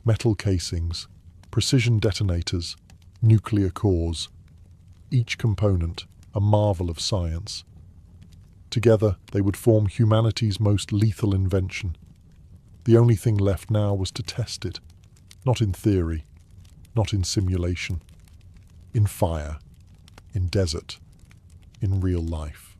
metal casings, precision detonators, nuclear cores. Each component a marvel of science. Together, they would form humanity's most lethal invention. The only thing left now was to test it, not in theory, not in simulation, in fire, in desert, in real life.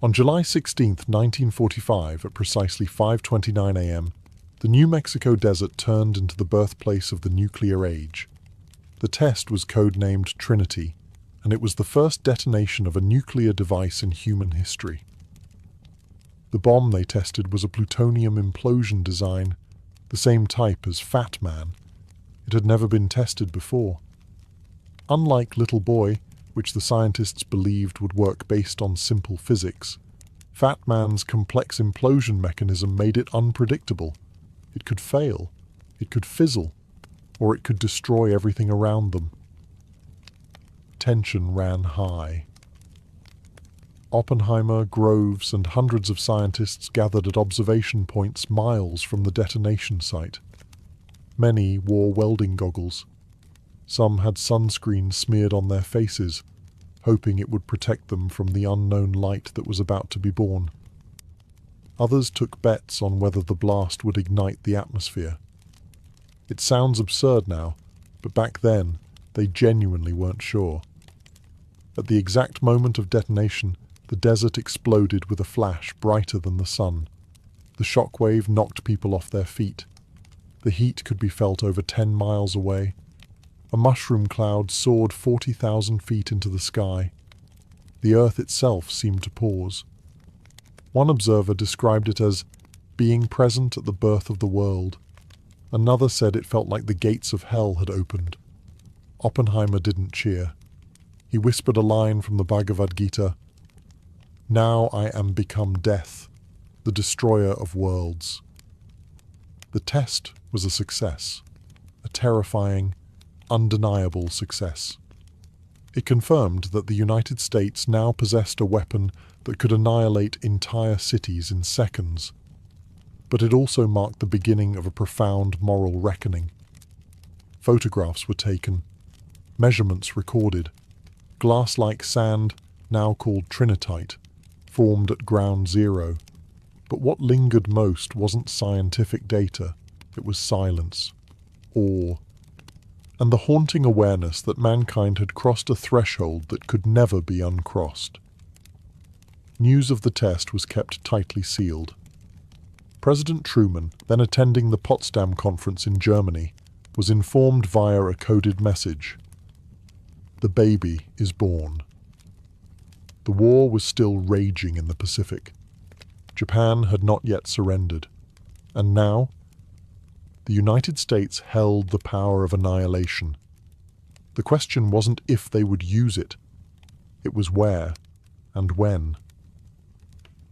On July 16, 1945, at precisely 5:29 a.m., the New Mexico desert turned into the birthplace of the nuclear age. The test was codenamed Trinity, and it was the first detonation of a nuclear device in human history. The bomb they tested was a plutonium implosion design, the same type as Fat Man. It had never been tested before. Unlike Little Boy, which the scientists believed would work based on simple physics, Fat Man's complex implosion mechanism made it unpredictable. It could fail, it could fizzle, or it could destroy everything around them. Tension ran high. Oppenheimer, Groves, and hundreds of scientists gathered at observation points miles from the detonation site. Many wore welding goggles. Some had sunscreen smeared on their faces, hoping it would protect them from the unknown light that was about to be born. Others took bets on whether the blast would ignite the atmosphere. It sounds absurd now, but back then, they genuinely weren't sure. At the exact moment of detonation, the desert exploded with a flash brighter than the sun. The shockwave knocked people off their feet. The heat could be felt over 10 miles away. A mushroom cloud soared 40,000 feet into the sky. The earth itself seemed to pause. One observer described it as being present at the birth of the world. Another said it felt like the gates of hell had opened. Oppenheimer didn't cheer. He whispered a line from the Bhagavad Gita, "Now I am become death, the destroyer of worlds." The test was a success, a terrifying, undeniable success. It confirmed that the United States now possessed a weapon that could annihilate entire cities in seconds. But it also marked the beginning of a profound moral reckoning. Photographs were taken, measurements recorded. Glass-like sand, now called trinitite, formed at ground zero. But what lingered most wasn't scientific data, it was silence, awe, and the haunting awareness that mankind had crossed a threshold that could never be uncrossed. News of the test was kept tightly sealed. President Truman, then attending the Potsdam Conference in Germany, was informed via a coded message. The baby is born. The war was still raging in the Pacific. Japan had not yet surrendered. And now, the United States held the power of annihilation. The question wasn't if they would use it. It was where and when.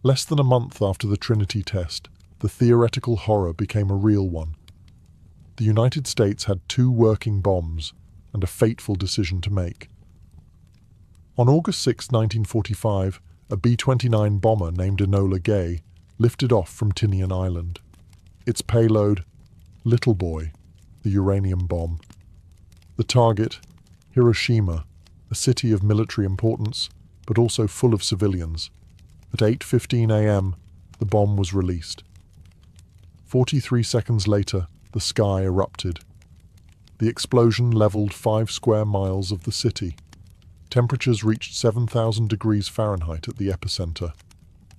Less than a month after the Trinity test, the theoretical horror became a real one. The United States had 2 working bombs and a fateful decision to make. On August 6, 1945, a B-29 bomber named Enola Gay lifted off from Tinian Island. Its payload, Little Boy, the uranium bomb. The target, Hiroshima, a city of military importance, but also full of civilians. At 8:15 a.m., the bomb was released. 43 seconds later, the sky erupted. The explosion leveled 5 square miles of the city. Temperatures reached 7,000 degrees Fahrenheit at the epicenter.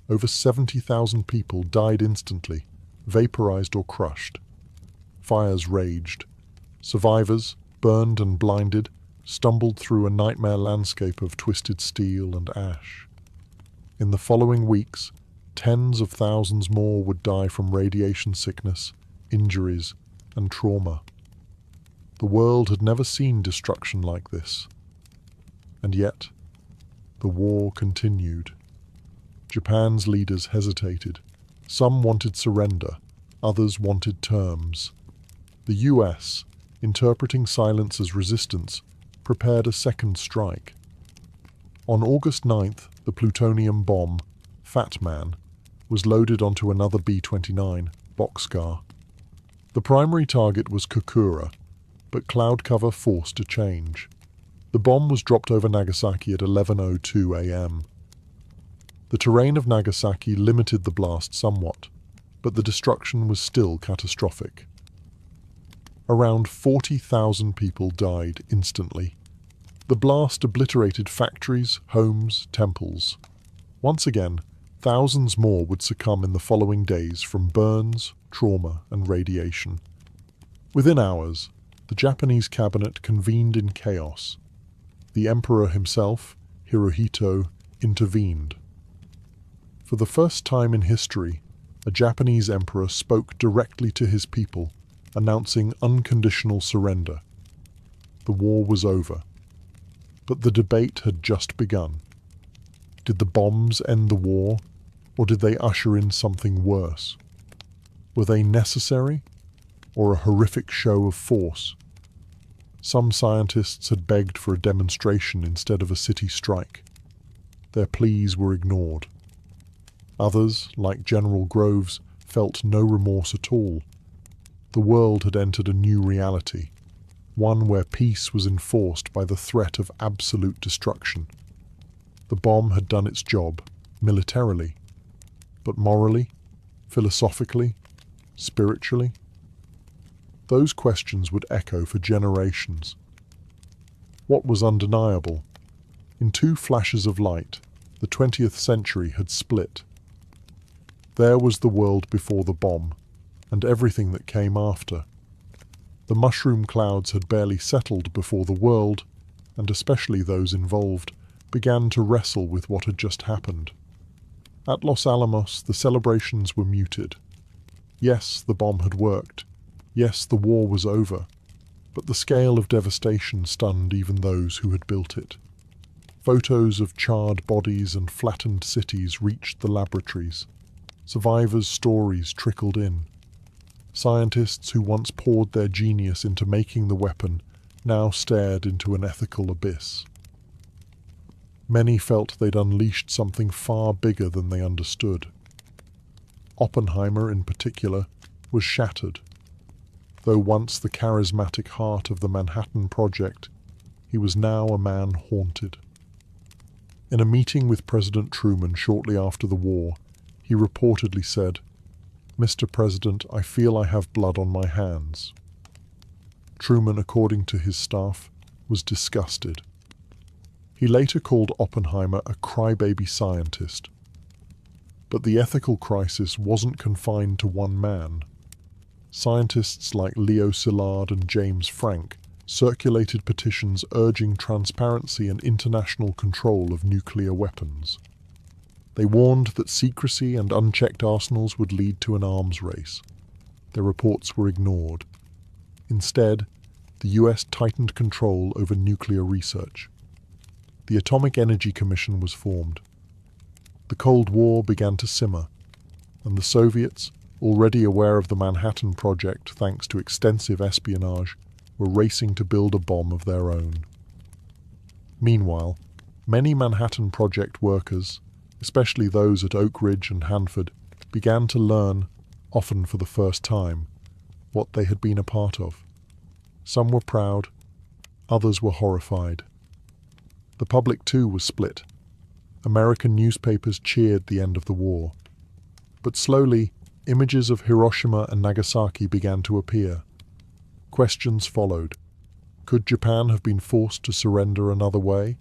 Over 70,000 people died instantly, vaporized or crushed. Fires raged. Survivors, burned and blinded, stumbled through a nightmare landscape of twisted steel and ash. In the following weeks, tens of thousands more would die from radiation sickness, injuries, and trauma. The world had never seen destruction like this. And yet, the war continued. Japan's leaders hesitated. Some wanted surrender, others wanted terms. The US, interpreting silence as resistance, prepared a second strike. On August 9th, the plutonium bomb, Fat Man, was loaded onto another B-29, Boxcar. The primary target was Kokura, but cloud cover forced a change. The bomb was dropped over Nagasaki at 11:02 a.m. The terrain of Nagasaki limited the blast somewhat, but the destruction was still catastrophic. Around 40,000 people died instantly. The blast obliterated factories, homes, temples. Once again, thousands more would succumb in the following days from burns, trauma, and radiation. Within hours, the Japanese cabinet convened in chaos. The emperor himself, Hirohito, intervened. For the first time in history, a Japanese emperor spoke directly to his people, announcing unconditional surrender. The war was over. But the debate had just begun. Did the bombs end the war, or did they usher in something worse? Were they necessary, or a horrific show of force? Some scientists had begged for a demonstration instead of a city strike. Their pleas were ignored. Others, like General Groves, felt no remorse at all. The world had entered a new reality, one where peace was enforced by the threat of absolute destruction. The bomb had done its job, militarily, but morally, philosophically, spiritually? Those questions would echo for generations. What was undeniable? In 2 flashes of light, the 20th century had split. There was the world before the bomb, and everything that came after. The mushroom clouds had barely settled before the world, and especially those involved, began to wrestle with what had just happened. At Los Alamos, the celebrations were muted. Yes, the bomb had worked, Yes, the war was over, but the scale of devastation stunned even those who had built it. Photos of charred bodies and flattened cities reached the laboratories. Survivors' stories trickled in. Scientists who once poured their genius into making the weapon now stared into an ethical abyss. Many felt they'd unleashed something far bigger than they understood. Oppenheimer, in particular, was shattered. Though once the charismatic heart of the Manhattan Project, he was now a man haunted. In a meeting with President Truman shortly after the war, he reportedly said, "Mr. President, I feel I have blood on my hands." Truman, according to his staff, was disgusted. He later called Oppenheimer a crybaby scientist. But the ethical crisis wasn't confined to one man. Scientists like Leo Szilard and James Frank circulated petitions urging transparency and international control of nuclear weapons. They warned that secrecy and unchecked arsenals would lead to an arms race. Their reports were ignored. Instead, the US tightened control over nuclear research. The Atomic Energy Commission was formed. The Cold War began to simmer, and the Soviets, already aware of the Manhattan Project thanks to extensive espionage, were racing to build a bomb of their own. Meanwhile, many Manhattan Project workers, especially those at Oak Ridge and Hanford, began to learn, often for the first time, what they had been a part of. Some were proud, others were horrified. The public too was split. American newspapers cheered the end of the war. But slowly, images of Hiroshima and Nagasaki began to appear. Questions followed. Could Japan have been forced to surrender another way?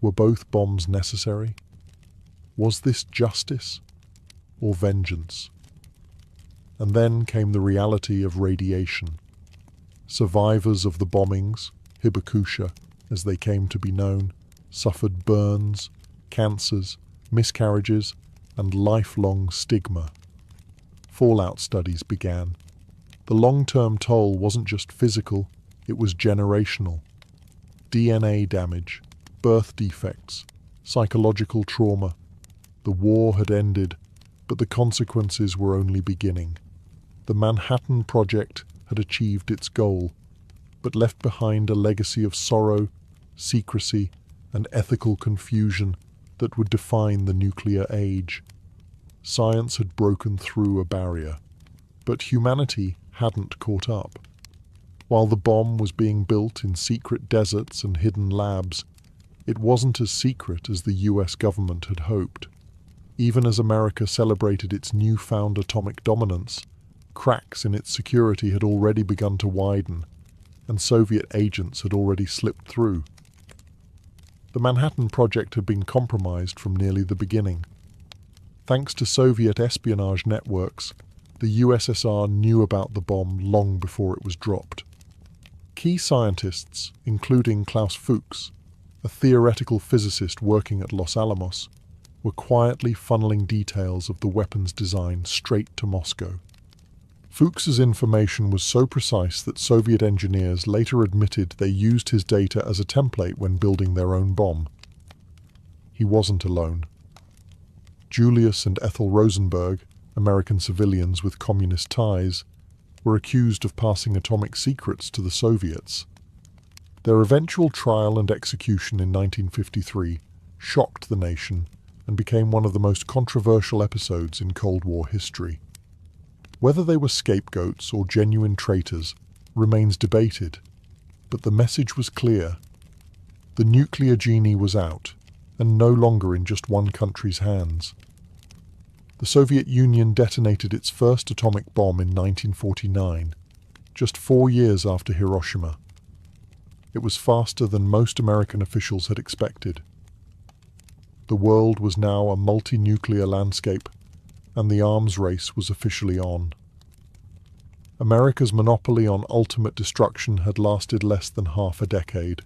Were both bombs necessary? Was this justice or vengeance? And then came the reality of radiation. Survivors of the bombings, hibakusha, as they came to be known, suffered burns, cancers, miscarriages, and lifelong stigma. Fallout studies began. The long-term toll wasn't just physical, it was generational. DNA damage, birth defects, psychological trauma. The war had ended, but the consequences were only beginning. The Manhattan Project had achieved its goal, but left behind a legacy of sorrow, secrecy, and ethical confusion that would define the nuclear age. Science had broken through a barrier, but humanity hadn't caught up. While the bomb was being built in secret deserts and hidden labs, it wasn't as secret as the US government had hoped. Even as America celebrated its newfound atomic dominance, cracks in its security had already begun to widen, and Soviet agents had already slipped through. The Manhattan Project had been compromised from nearly the beginning. Thanks to Soviet espionage networks, the USSR knew about the bomb long before it was dropped. Key scientists, including Klaus Fuchs, a theoretical physicist working at Los Alamos, were quietly funneling details of the weapon's design straight to Moscow. Fuchs's information was so precise that Soviet engineers later admitted they used his data as a template when building their own bomb. He wasn't alone. Julius and Ethel Rosenberg, American civilians with communist ties, were accused of passing atomic secrets to the Soviets. Their eventual trial and execution in 1953 shocked the nation and became one of the most controversial episodes in Cold War history. Whether they were scapegoats or genuine traitors remains debated, but the message was clear. The nuclear genie was out, and no longer in just one country's hands. The Soviet Union detonated its first atomic bomb in 1949, just 4 years after Hiroshima. It was faster than most American officials had expected. The world was now a multi-nuclear landscape, and the arms race was officially on. America's monopoly on ultimate destruction had lasted less than half a decade.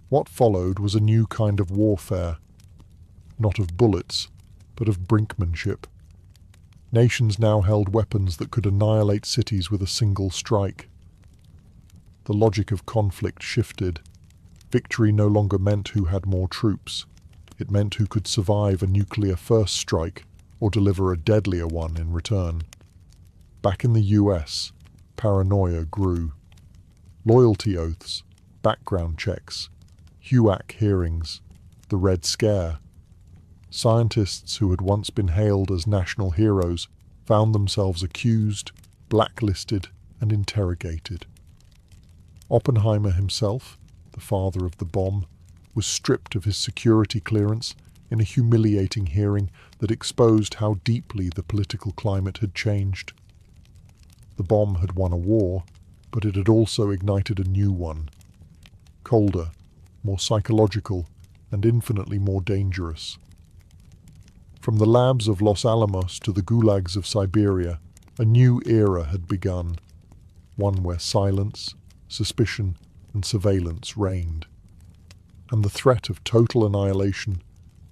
What followed was a new kind of warfare, not of bullets, but of brinkmanship. Nations now held weapons that could annihilate cities with a single strike. The logic of conflict shifted. Victory no longer meant who had more troops. It meant who could survive a nuclear first strike or deliver a deadlier one in return. Back in the US, paranoia grew. Loyalty oaths, background checks, HUAC hearings, the Red Scare. Scientists who had once been hailed as national heroes found themselves accused, blacklisted, and interrogated. Oppenheimer himself, the father of the bomb, was stripped of his security clearance in a humiliating hearing that exposed how deeply the political climate had changed. The bomb had won a war, but it had also ignited a new one. Colder, more psychological, and infinitely more dangerous. From the labs of Los Alamos to the gulags of Siberia, a new era had begun, one where silence, suspicion, and surveillance reigned. And the threat of total annihilation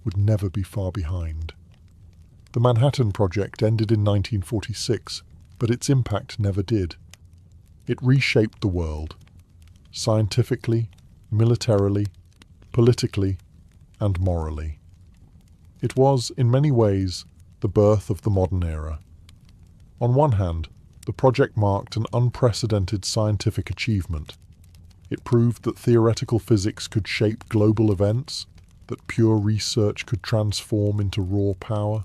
would never be far behind. The Manhattan Project ended in 1946, but its impact never did. It reshaped the world, scientifically, militarily, politically, and morally. It was, in many ways, the birth of the modern era. On one hand, the project marked an unprecedented scientific achievement. It proved that theoretical physics could shape global events, that pure research could transform into raw power.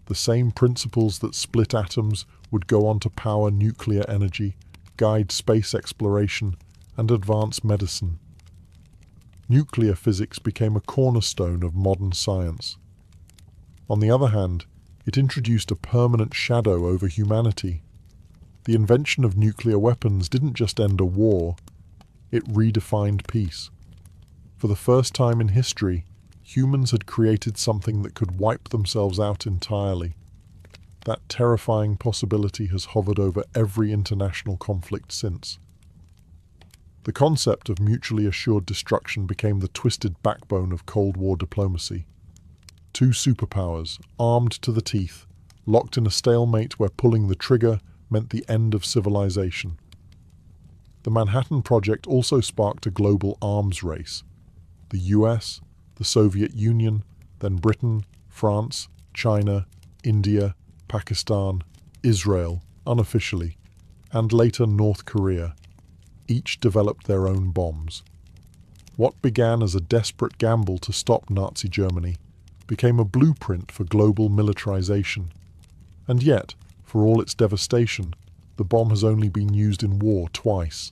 The same principles that split atoms would go on to power nuclear energy, guide space exploration, and advance medicine. Nuclear physics became a cornerstone of modern science. On the other hand, it introduced a permanent shadow over humanity. The invention of nuclear weapons didn't just end a war, it redefined peace. For the first time in history, humans had created something that could wipe themselves out entirely. That terrifying possibility has hovered over every international conflict since. The concept of mutually assured destruction became the twisted backbone of Cold War diplomacy. Two superpowers, armed to the teeth, locked in a stalemate where pulling the trigger meant the end of civilization. The Manhattan Project also sparked a global arms race. The US, the Soviet Union, then Britain, France, China, India, Pakistan, Israel, unofficially, and later North Korea. Each developed their own bombs. What began as a desperate gamble to stop Nazi Germany became a blueprint for global militarization. And yet, for all its devastation, the bomb has only been used in war twice.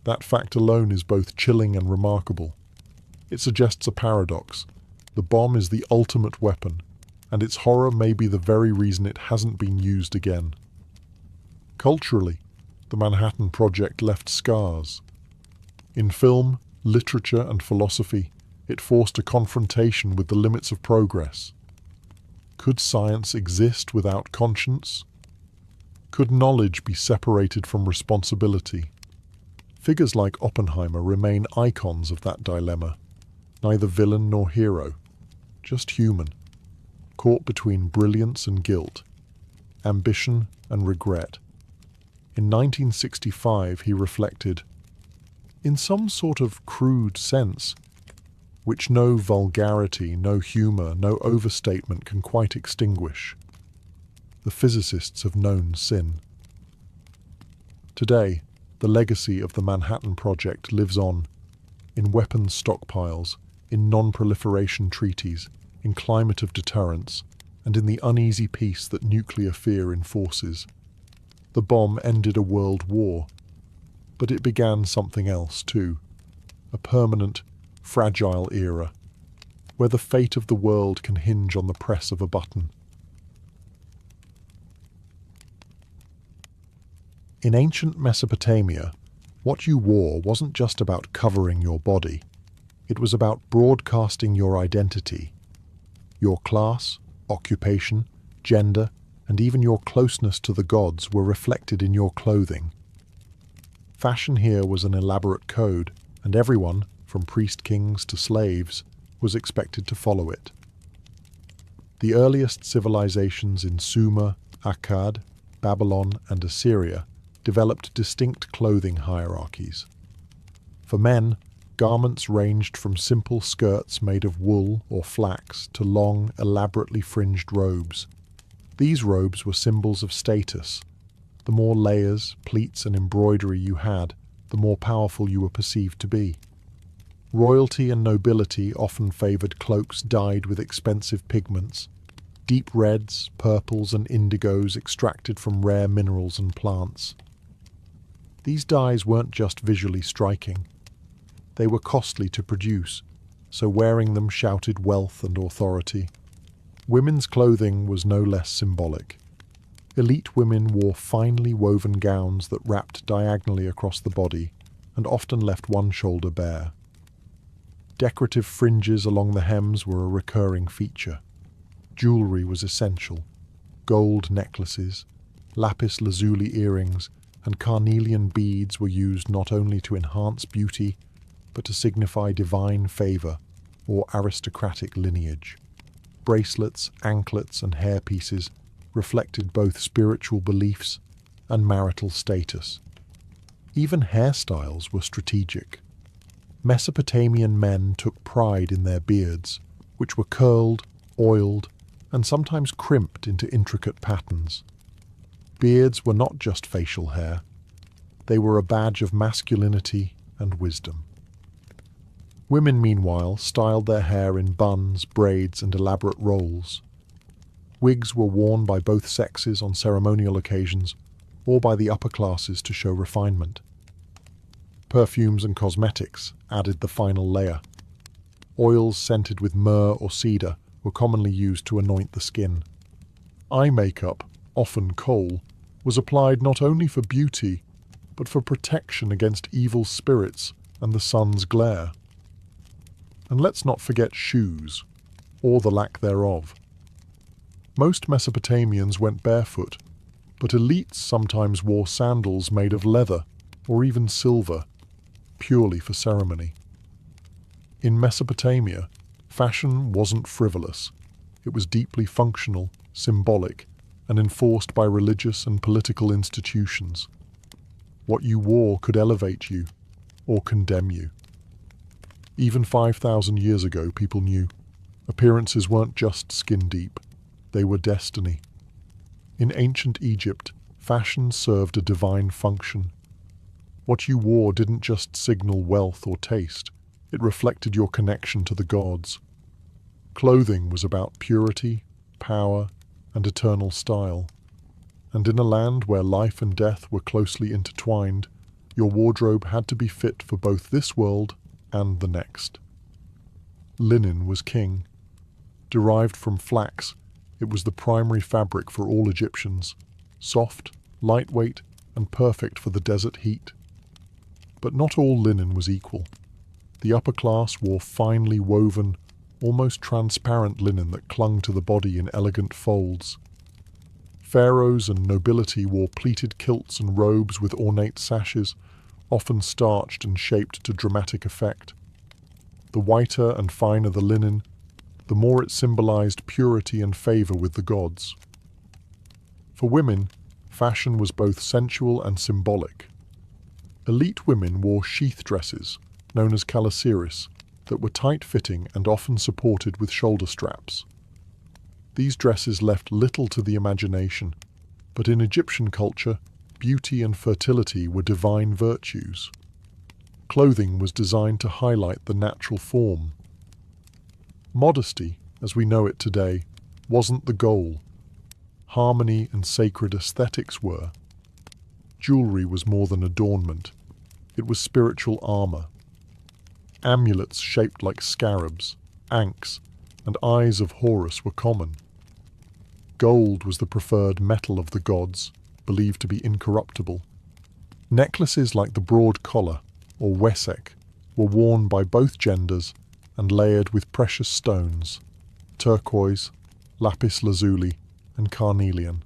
That fact alone is both chilling and remarkable. It suggests a paradox. The bomb is the ultimate weapon, and its horror may be the very reason it hasn't been used again. Culturally, the Manhattan Project left scars. In film, literature, and philosophy, it forced a confrontation with the limits of progress. Could science exist without conscience? Could knowledge be separated from responsibility? Figures like Oppenheimer remain icons of that dilemma, neither villain nor hero, just human, caught between brilliance and guilt, ambition and regret. In 1965 he reflected, "In some sort of crude sense, which no vulgarity, no humour, no overstatement can quite extinguish. The physicists have known sin." Today, the legacy of the Manhattan Project lives on, in weapons stockpiles, in non-proliferation treaties, in climate of deterrence, and in the uneasy peace that nuclear fear enforces. The bomb ended a world war, but it began something else too, a permanent, fragile era, where the fate of the world can hinge on the press of a button. In ancient Mesopotamia, what you wore wasn't just about covering your body. It was about broadcasting your identity. Your class, occupation, gender, and even your closeness to the gods were reflected in your clothing. Fashion here was an elaborate code, and everyone, from priest-kings to slaves, was expected to follow it. The earliest civilizations in Sumer, Akkad, Babylon, and Assyria developed distinct clothing hierarchies. For men, garments ranged from simple skirts made of wool or flax to long, elaborately fringed robes. These robes were symbols of status. The more layers, pleats, and embroidery you had, the more powerful you were perceived to be. Royalty and nobility often favoured cloaks dyed with expensive pigments, deep reds, purples, and indigos extracted from rare minerals and plants. These dyes weren't just visually striking. They were costly to produce, so wearing them shouted wealth and authority. Women's clothing was no less symbolic. Elite women wore finely woven gowns that wrapped diagonally across the body and often left one shoulder bare. Decorative fringes along the hems were a recurring feature. Jewelry was essential. Gold necklaces, lapis lazuli earrings, and carnelian beads were used not only to enhance beauty, but to signify divine favour or aristocratic lineage. Bracelets, anklets, and hairpieces reflected both spiritual beliefs and marital status. Even hairstyles were strategic. Mesopotamian men took pride in their beards, which were curled, oiled, and sometimes crimped into intricate patterns. Beards were not just facial hair. They were a badge of masculinity and wisdom. Women, meanwhile, styled their hair in buns, braids, and elaborate rolls. Wigs were worn by both sexes on ceremonial occasions or by the upper classes to show refinement. Perfumes and cosmetics added the final layer. Oils scented with myrrh or cedar were commonly used to anoint the skin. Eye makeup, often kohl, was applied not only for beauty, but for protection against evil spirits and the sun's glare. And let's not forget shoes, or the lack thereof. Most Mesopotamians went barefoot, but elites sometimes wore sandals made of leather or even silver, purely for ceremony. In Mesopotamia, fashion wasn't frivolous. It was deeply functional, symbolic, and enforced by religious and political institutions. What you wore could elevate you or condemn you. Even 5,000 years ago, people knew appearances weren't just skin deep, they were destiny. In ancient Egypt, fashion served a divine function. What you wore didn't just signal wealth or taste, it reflected your connection to the gods. Clothing was about purity, power, and eternal style. And in a land where life and death were closely intertwined, your wardrobe had to be fit for both this world and the next. Linen was king. Derived from flax, it was the primary fabric for all Egyptians, soft, lightweight, and perfect for the desert heat. But not all linen was equal. The upper class wore finely woven, almost transparent linen that clung to the body in elegant folds. Pharaohs and nobility wore pleated kilts and robes with ornate sashes, often starched and shaped to dramatic effect. The whiter and finer the linen, the more it symbolized purity and favor with the gods. For women, fashion was both sensual and symbolic. Elite women wore sheath dresses, known as calasiris, that were tight-fitting and often supported with shoulder straps. These dresses left little to the imagination, but in Egyptian culture, beauty and fertility were divine virtues. Clothing was designed to highlight the natural form. Modesty, as we know it today, wasn't the goal. Harmony and sacred aesthetics were. Jewelry was more than adornment. It was spiritual armor. Amulets shaped like scarabs, ankhs, and eyes of Horus were common. Gold was the preferred metal of the gods, believed to be incorruptible. Necklaces like the broad collar, or wesek, were worn by both genders and layered with precious stones, turquoise, lapis lazuli, and carnelian.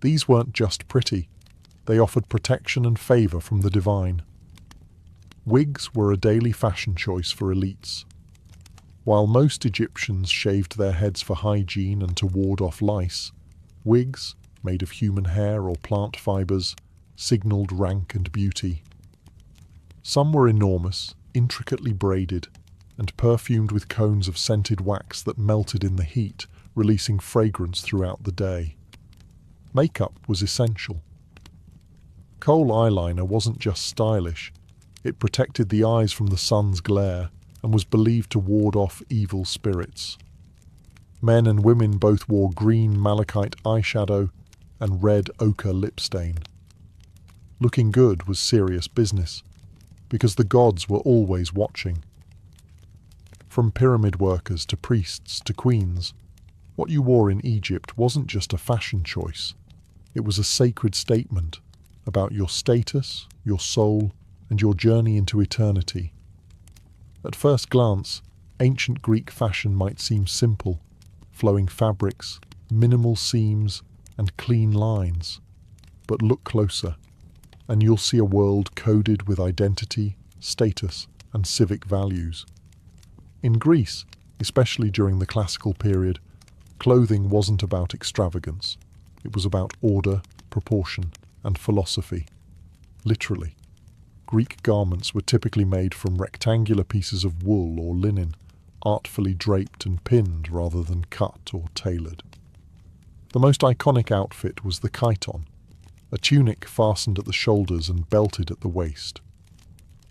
These weren't just pretty, they offered protection and favor from the divine. Wigs were a daily fashion choice for elites. While most Egyptians shaved their heads for hygiene and to ward off lice, wigs, made of human hair or plant fibers, signaled rank and beauty. Some were enormous, intricately braided, and perfumed with cones of scented wax that melted in the heat, releasing fragrance throughout the day. Makeup was essential. Kohl eyeliner wasn't just stylish, it protected the eyes from the sun's glare and was believed to ward off evil spirits. Men and women both wore green malachite eyeshadow and red ochre lip stain. Looking good was serious business, because the gods were always watching. From pyramid workers to priests to queens, what you wore in Egypt wasn't just a fashion choice. It was a sacred statement about your status, your soul, and your journey into eternity. At first glance, ancient Greek fashion might seem simple, flowing fabrics, minimal seams, and clean lines. But look closer, and you'll see a world coded with identity, status, and civic values. In Greece, especially during the classical period, clothing wasn't about extravagance. It was about order, proportion, and philosophy. Literally. Greek garments were typically made from rectangular pieces of wool or linen, artfully draped and pinned rather than cut or tailored. The most iconic outfit was the chiton, a tunic fastened at the shoulders and belted at the waist.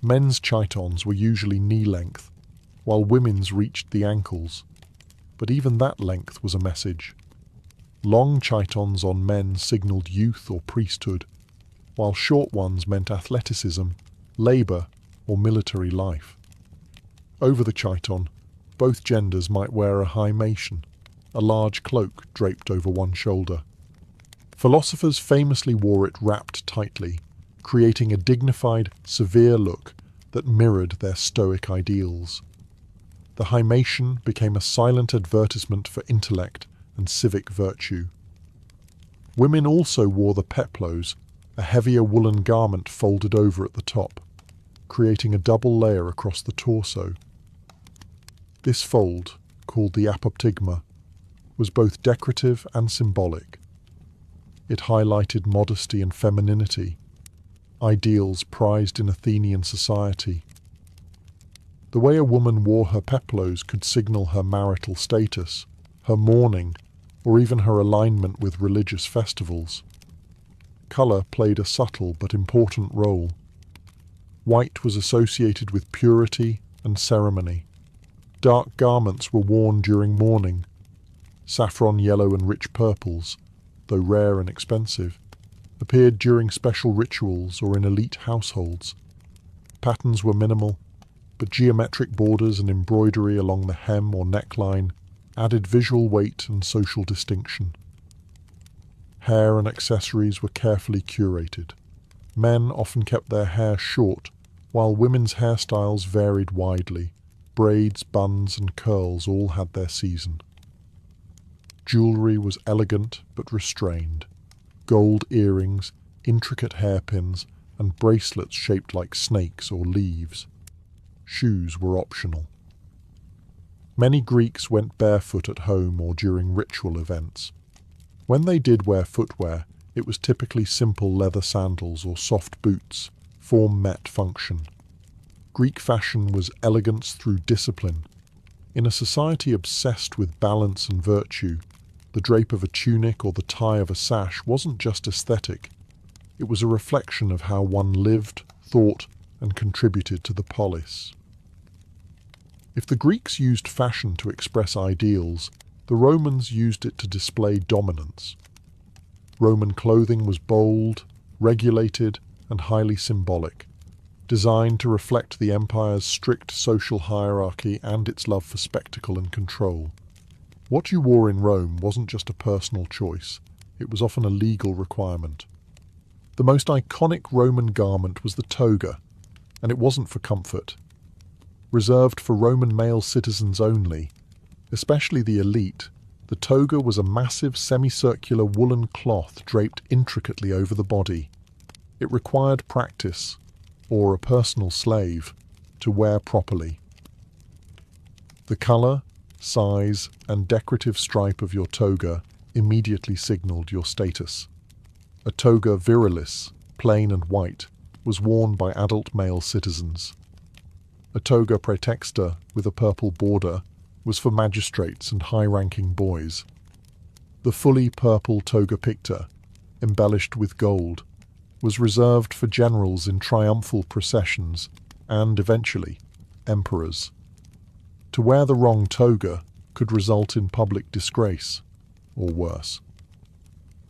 Men's chitons were usually knee-length, while women's reached the ankles. But even that length was a message. Long chitons on men signaled youth or priesthood, while short ones meant athleticism, labour, or military life. Over the chiton, both genders might wear a hymation, a large cloak draped over one shoulder. Philosophers famously wore it wrapped tightly, creating a dignified, severe look that mirrored their Stoic ideals. The hymation became a silent advertisement for intellect and civic virtue. Women also wore the peplos, a heavier woolen garment folded over at the top, creating a double layer across the torso. This fold, called the apoptygma, was both decorative and symbolic. It highlighted modesty and femininity, ideals prized in Athenian society. The way a woman wore her peplos could signal her marital status, her mourning, or even her alignment with religious festivals. Colour played a subtle but important role. White was associated with purity and ceremony. Dark garments were worn during mourning. Saffron yellow and rich purples, though rare and expensive, appeared during special rituals or in elite households. Patterns were minimal, but geometric borders and embroidery along the hem or neckline added visual weight and social distinction. Hair and accessories were carefully curated. Men often kept their hair short, while women's hairstyles varied widely. Braids, buns, and curls all had their season. Jewellery was elegant but restrained. Gold earrings, intricate hairpins, and bracelets shaped like snakes or leaves. Shoes were optional. Many Greeks went barefoot at home or during ritual events. When they did wear footwear, it was typically simple leather sandals or soft boots. Form met function. Greek fashion was elegance through discipline. In a society obsessed with balance and virtue, the drape of a tunic or the tie of a sash wasn't just aesthetic. It was a reflection of how one lived, thought, and contributed to the polis. If the Greeks used fashion to express ideals, the Romans used it to display dominance. Roman clothing was bold, regulated, and highly symbolic, designed to reflect the empire's strict social hierarchy and its love for spectacle and control. What you wore in Rome wasn't just a personal choice, it was often a legal requirement. The most iconic Roman garment was the toga, and it wasn't for comfort. Reserved for Roman male citizens only, especially the elite, the toga was a massive semicircular woolen cloth draped intricately over the body. It required practice, or a personal slave, to wear properly. The colour, size, and decorative stripe of your toga immediately signaled your status. A toga virilis, plain and white, was worn by adult male citizens. A toga praetexta with a purple border was for magistrates and high-ranking boys. The fully purple toga picta, embellished with gold, was reserved for generals in triumphal processions and, eventually, emperors. To wear the wrong toga could result in public disgrace, or worse.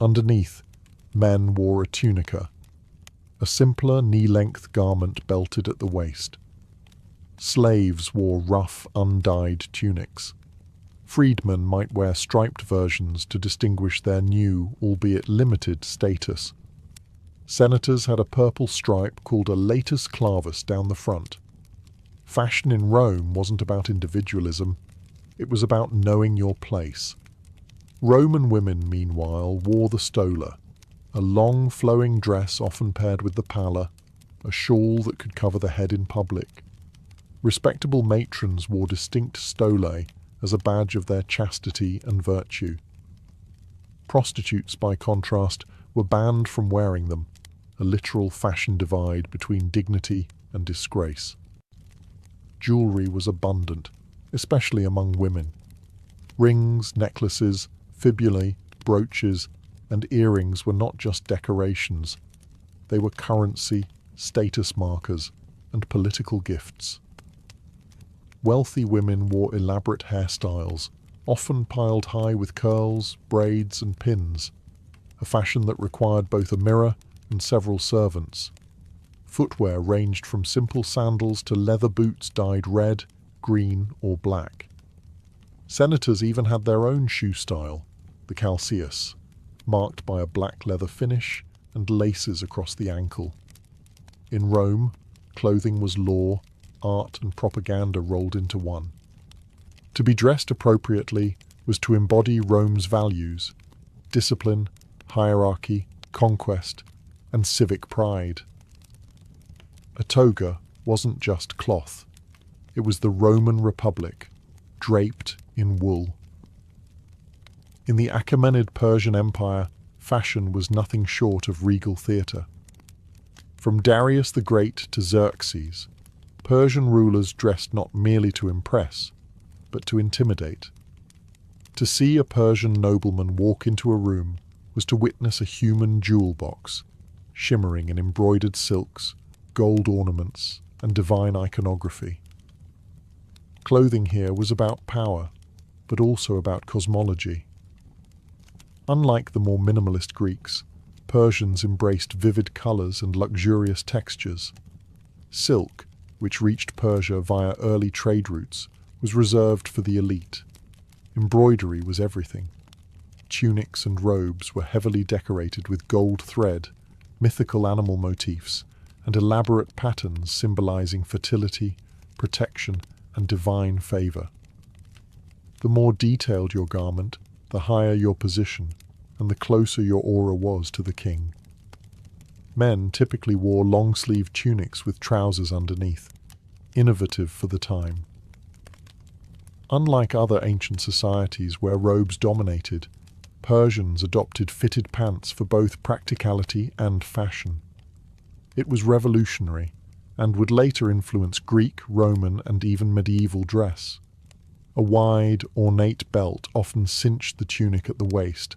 Underneath, men wore a tunica, a simpler knee-length garment belted at the waist. Slaves wore rough, undyed tunics. Freedmen might wear striped versions to distinguish their new, albeit limited, status. Senators had a purple stripe called a latus clavus down the front. Fashion in Rome wasn't about individualism, it was about knowing your place. Roman women, meanwhile, wore the stola, a long flowing dress often paired with the palla, a shawl that could cover the head in public. Respectable matrons wore distinct stolae as a badge of their chastity and virtue. Prostitutes, by contrast, were banned from wearing them, a literal fashion divide between dignity and disgrace. Jewellery was abundant, especially among women. Rings, necklaces, fibulae, brooches, and earrings were not just decorations. They were currency, status markers, and political gifts. Wealthy women wore elaborate hairstyles, often piled high with curls, braids, and pins, a fashion that required both a mirror and several servants. Footwear ranged from simple sandals to leather boots dyed red, green, or black. Senators even had their own shoe style, the calceus, marked by a black leather finish and laces across the ankle. In Rome, clothing was law, art and propaganda rolled into one. To be dressed appropriately was to embody Rome's values: discipline, hierarchy, conquest, and civic pride. A toga wasn't just cloth. It was the Roman Republic, draped in wool. In the Achaemenid Persian Empire, fashion was nothing short of regal theatre. From Darius the Great to Xerxes, Persian rulers dressed not merely to impress, but to intimidate. To see a Persian nobleman walk into a room was to witness a human jewel box, shimmering in embroidered silks, gold ornaments, and divine iconography. Clothing here was about power, but also about cosmology. Unlike the more minimalist Greeks, Persians embraced vivid colours and luxurious textures. Silk, which reached Persia via early trade routes, was reserved for the elite. Embroidery was everything. Tunics and robes were heavily decorated with gold thread, mythical animal motifs, and elaborate patterns symbolizing fertility, protection, and divine favor. The more detailed your garment, the higher your position, and the closer your aura was to the king. Men typically wore long-sleeved tunics with trousers underneath, innovative for the time. Unlike other ancient societies where robes dominated, Persians adopted fitted pants for both practicality and fashion. It was revolutionary, and would later influence Greek, Roman, and even medieval dress. A wide, ornate belt often cinched the tunic at the waist,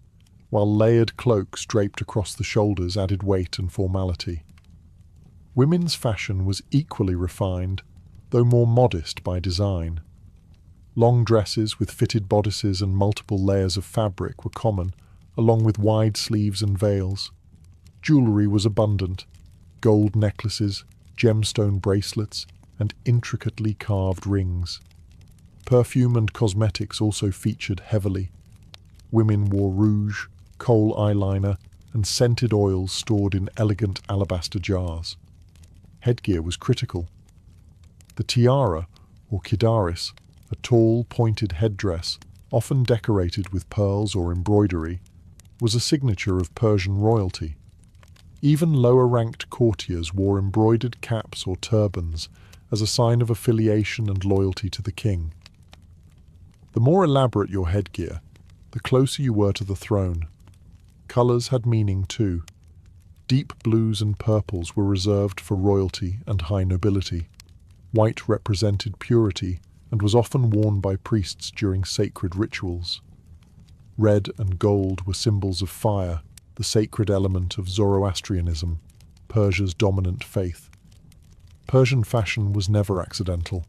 while layered cloaks draped across the shoulders added weight and formality. Women's fashion was equally refined, though more modest by design. Long dresses with fitted bodices and multiple layers of fabric were common, along with wide sleeves and veils. Jewellery was abundant: gold necklaces, gemstone bracelets, and intricately carved rings. Perfume and cosmetics also featured heavily. Women wore rouge, kohl eyeliner, and scented oils stored in elegant alabaster jars. Headgear was critical. The tiara, or kidaris, a tall, pointed headdress, often decorated with pearls or embroidery, was a signature of Persian royalty. Even lower-ranked courtiers wore embroidered caps or turbans as a sign of affiliation and loyalty to the king. The more elaborate your headgear, the closer you were to the throne. Colours had meaning too. Deep blues and purples were reserved for royalty and high nobility. White represented purity and was often worn by priests during sacred rituals. Red and gold were symbols of fire, the sacred element of Zoroastrianism, Persia's dominant faith. Persian fashion was never accidental.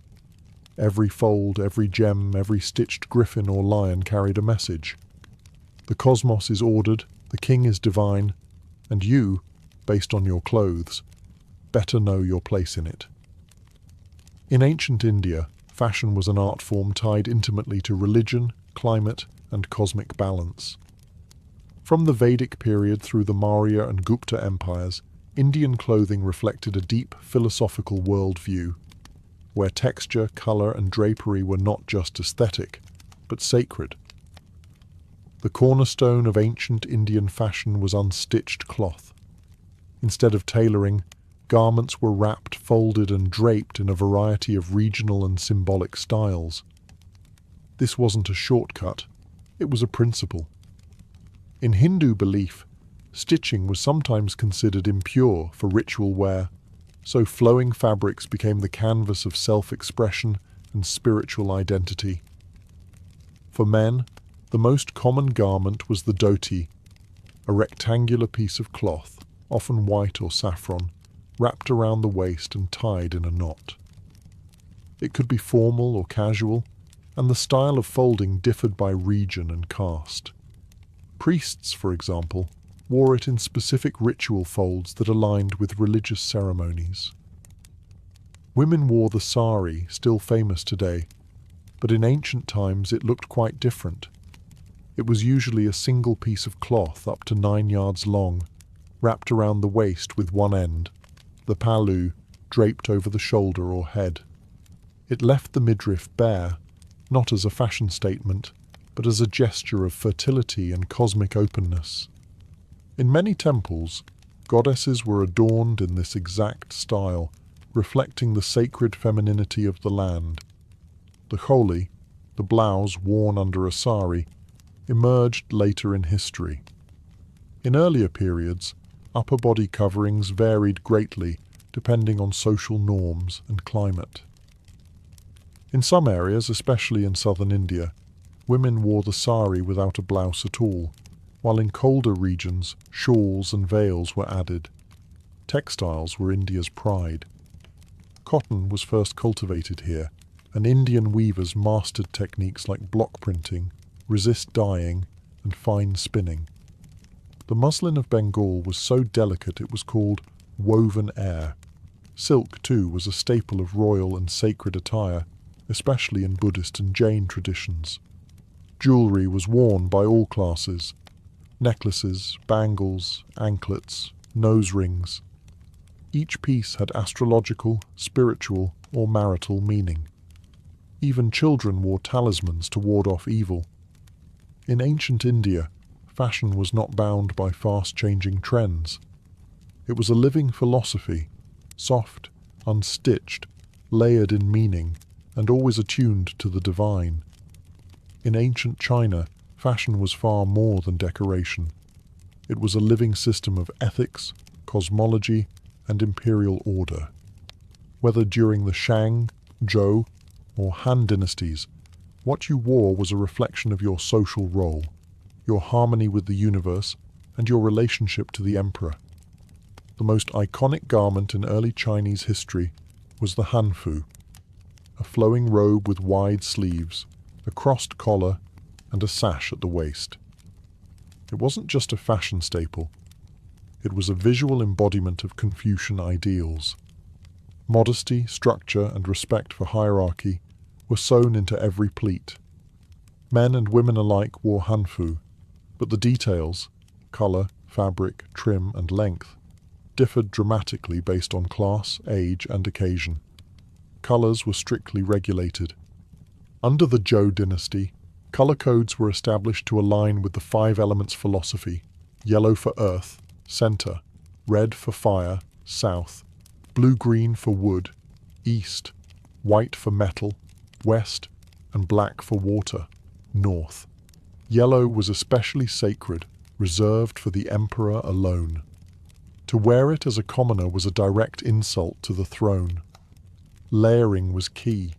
Every fold, every gem, every stitched griffin or lion carried a message. The cosmos is ordered, the king is divine, and you, based on your clothes, better know your place in it. In ancient India, fashion was an art form tied intimately to religion, climate, and cosmic balance. From the Vedic period through the Maurya and Gupta empires, Indian clothing reflected a deep philosophical worldview, where texture, colour, and drapery were not just aesthetic, but sacred. The cornerstone of ancient Indian fashion was unstitched cloth. Instead of tailoring, garments were wrapped, folded, and draped in a variety of regional and symbolic styles. This wasn't a shortcut, it was a principle. In Hindu belief, stitching was sometimes considered impure for ritual wear, so flowing fabrics became the canvas of self-expression and spiritual identity. For men, the most common garment was the dhoti, a rectangular piece of cloth, often white or saffron, wrapped around the waist and tied in a knot. It could be formal or casual, and the style of folding differed by region and caste. Priests, for example, wore it in specific ritual folds that aligned with religious ceremonies. Women wore the sari, still famous today, but in ancient times it looked quite different. It was usually a single piece of cloth up to 9 yards long, wrapped around the waist with one end, the palu draped over the shoulder or head. It left the midriff bare, not as a fashion statement, but as a gesture of fertility and cosmic openness. In many temples, goddesses were adorned in this exact style, reflecting the sacred femininity of the land. The choli, the blouse worn under a sari, emerged later in history. In earlier periods, upper body coverings varied greatly depending on social norms and climate. In some areas, especially in southern India, women wore the sari without a blouse at all, while in colder regions, shawls and veils were added. Textiles were India's pride. Cotton was first cultivated here, and Indian weavers mastered techniques like block printing, resist dyeing, and fine spinning. The muslin of Bengal was so delicate it was called woven air. Silk, too, was a staple of royal and sacred attire, especially in Buddhist and Jain traditions. Jewellery was worn by all classes: necklaces, bangles, anklets, nose rings. Each piece had astrological, spiritual, or marital meaning. Even children wore talismans to ward off evil. In ancient India, fashion was not bound by fast-changing trends. It was a living philosophy, soft, unstitched, layered in meaning, and always attuned to the divine. In ancient China, fashion was far more than decoration. It was a living system of ethics, cosmology, and imperial order. Whether during the Shang, Zhou, or Han dynasties, what you wore was a reflection of your social role, your harmony with the universe, and your relationship to the emperor. The most iconic garment in early Chinese history was the hanfu, a flowing robe with wide sleeves, a crossed collar, and a sash at the waist. It wasn't just a fashion staple. It was a visual embodiment of Confucian ideals. Modesty, structure, and respect for hierarchy were sewn into every pleat. Men and women alike wore hanfu, but the details, colour, fabric, trim, and length, differed dramatically based on class, age, and occasion. Colours were strictly regulated. Under the Zhou dynasty, colour codes were established to align with the 5 elements philosophy: yellow for earth, centre; red for fire, south; blue-green for wood, east; white for metal, west; and black for water, north. Yellow was especially sacred, reserved for the emperor alone. To wear it as a commoner was a direct insult to the throne. Layering was key.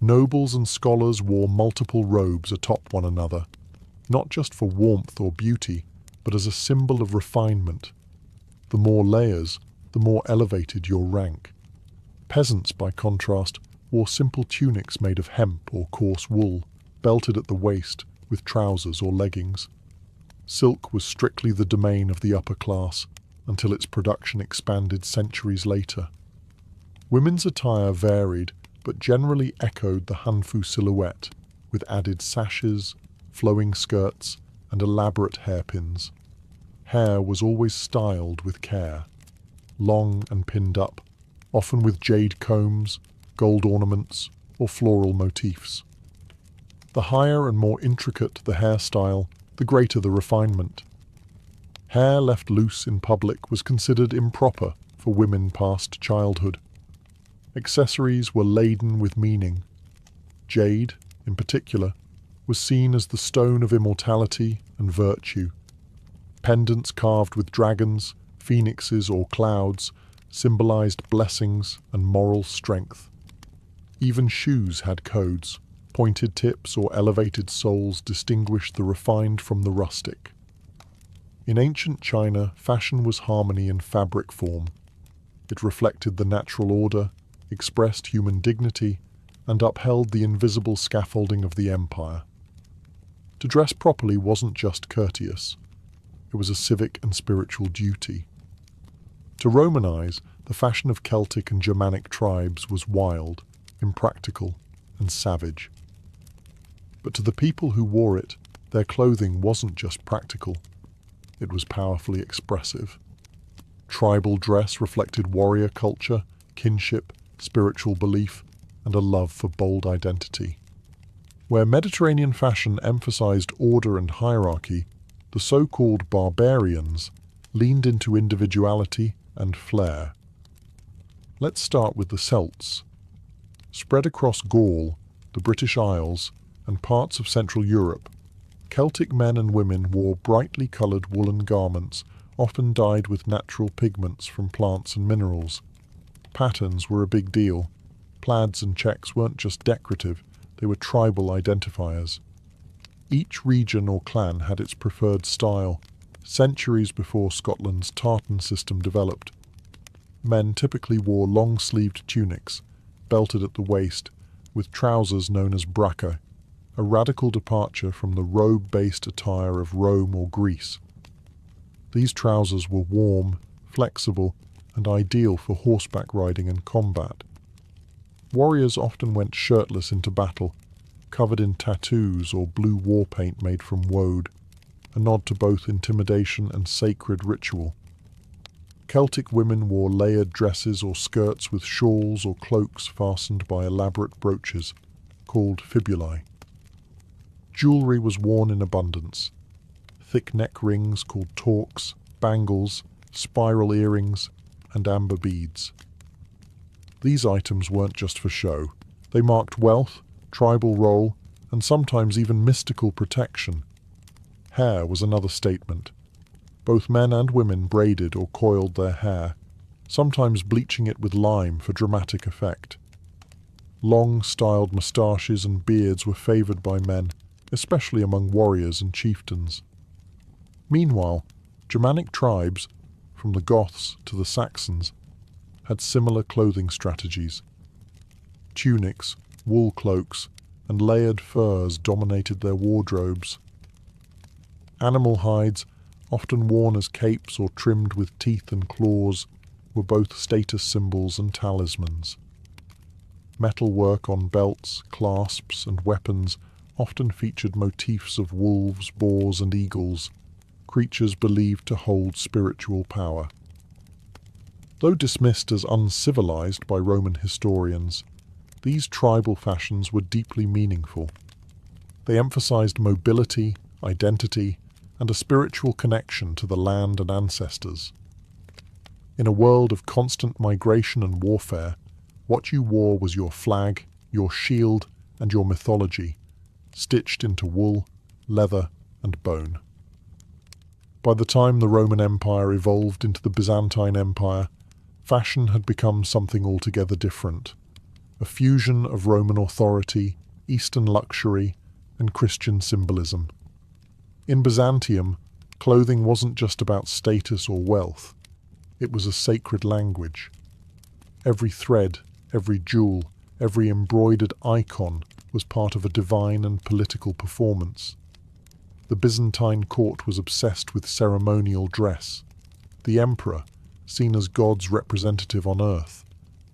Nobles and scholars wore multiple robes atop one another, not just for warmth or beauty, but as a symbol of refinement. The more layers, the more elevated your rank. Peasants, by contrast, wore simple tunics made of hemp or coarse wool, belted at the waist with trousers or leggings. Silk was strictly the domain of the upper class, until its production expanded centuries later. Women's attire varied, but generally echoed the Hanfu silhouette, with added sashes, flowing skirts, and elaborate hairpins. Hair was always styled with care, long and pinned up, often with jade combs, gold ornaments, or floral motifs. The higher and more intricate the hairstyle, the greater the refinement. Hair left loose in public was considered improper for women past childhood. Accessories were laden with meaning. Jade, in particular, was seen as the stone of immortality and virtue. Pendants carved with dragons, phoenixes, or clouds symbolized blessings and moral strength. Even shoes had codes. Pointed tips or elevated soles distinguished the refined from the rustic. In ancient China, fashion was harmony in fabric form. It reflected the natural order, expressed human dignity, and upheld the invisible scaffolding of the empire. To dress properly wasn't just courteous. It was a civic and spiritual duty. To Romanize, the fashion of Celtic and Germanic tribes was wild, impractical, and savage. But to the people who wore it, their clothing wasn't just practical. It was powerfully expressive. Tribal dress reflected warrior culture, kinship, spiritual belief, and a love for bold identity. Where Mediterranean fashion emphasized order and hierarchy, the so-called barbarians leaned into individuality and flair. Let's start with the Celts. Spread across Gaul, the British Isles, and parts of Central Europe, Celtic men and women wore brightly coloured woolen garments, often dyed with natural pigments from plants and minerals. Patterns were a big deal. Plaids and checks weren't just decorative, they were tribal identifiers. Each region or clan had its preferred style, centuries before Scotland's tartan system developed. Men typically wore long-sleeved tunics, belted at the waist, with trousers known as bracca, a radical departure from the robe-based attire of Rome or Greece. These trousers were warm, flexible, and ideal for horseback riding and combat. Warriors often went shirtless into battle, covered in tattoos or blue war paint made from woad, a nod to both intimidation and sacred ritual. Celtic women wore layered dresses or skirts with shawls or cloaks fastened by elaborate brooches, called fibulae. Jewelry was worn in abundance. Thick neck rings called torques, bangles, spiral earrings, and amber beads. These items weren't just for show. They marked wealth, tribal role, and sometimes even mystical protection. Hair was another statement. Both men and women braided or coiled their hair, sometimes bleaching it with lime for dramatic effect. Long, styled moustaches and beards were favoured by men, especially among warriors and chieftains. Meanwhile, Germanic tribes, from the Goths to the Saxons, had similar clothing strategies. Tunics, wool cloaks, and layered furs dominated their wardrobes. Animal hides, often worn as capes or trimmed with teeth and claws, were both status symbols and talismans. Metalwork on belts, clasps, and weapons often featured motifs of wolves, boars, and eagles, creatures believed to hold spiritual power. Though dismissed as uncivilized by Roman historians, these tribal fashions were deeply meaningful. They emphasized mobility, identity, and a spiritual connection to the land and ancestors. In a world of constant migration and warfare, what you wore was your flag, your shield, and your mythology, stitched into wool, leather, and bone. By the time the Roman Empire evolved into the Byzantine Empire, fashion had become something altogether different, a fusion of Roman authority, Eastern luxury, and Christian symbolism. In Byzantium, clothing wasn't just about status or wealth, it was a sacred language. Every thread, every jewel, every embroidered icon was part of a divine and political performance. The Byzantine court was obsessed with ceremonial dress. The emperor, seen as God's representative on earth,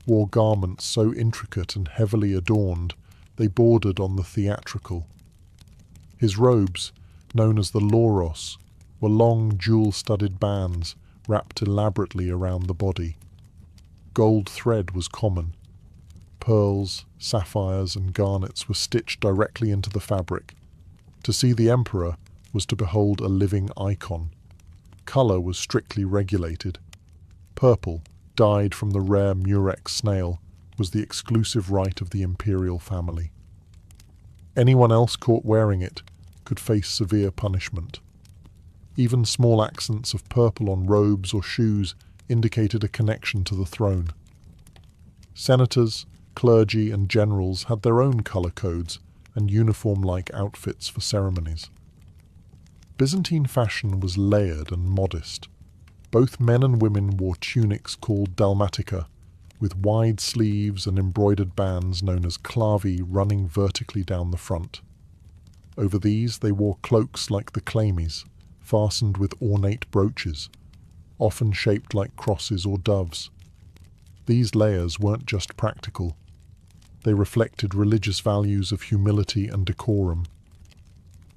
wore garments so intricate and heavily adorned they bordered on the theatrical. His robes, known as the lauros, were long jewel-studded bands wrapped elaborately around the body. Gold thread was common. Pearls, sapphires, and garnets were stitched directly into the fabric. To see the emperor was to behold a living icon. Colour was strictly regulated. Purple, dyed from the rare murex snail, was the exclusive right of the imperial family. Anyone else caught wearing it could face severe punishment. Even small accents of purple on robes or shoes indicated a connection to the throne. Senators, clergy, and generals had their own colour codes and uniform-like outfits for ceremonies. Byzantine fashion was layered and modest. Both men and women wore tunics called dalmatica, with wide sleeves and embroidered bands known as clavi running vertically down the front. Over these they wore cloaks like the chlamys, fastened with ornate brooches, often shaped like crosses or doves. These layers weren't just practical. They reflected religious values of humility and decorum.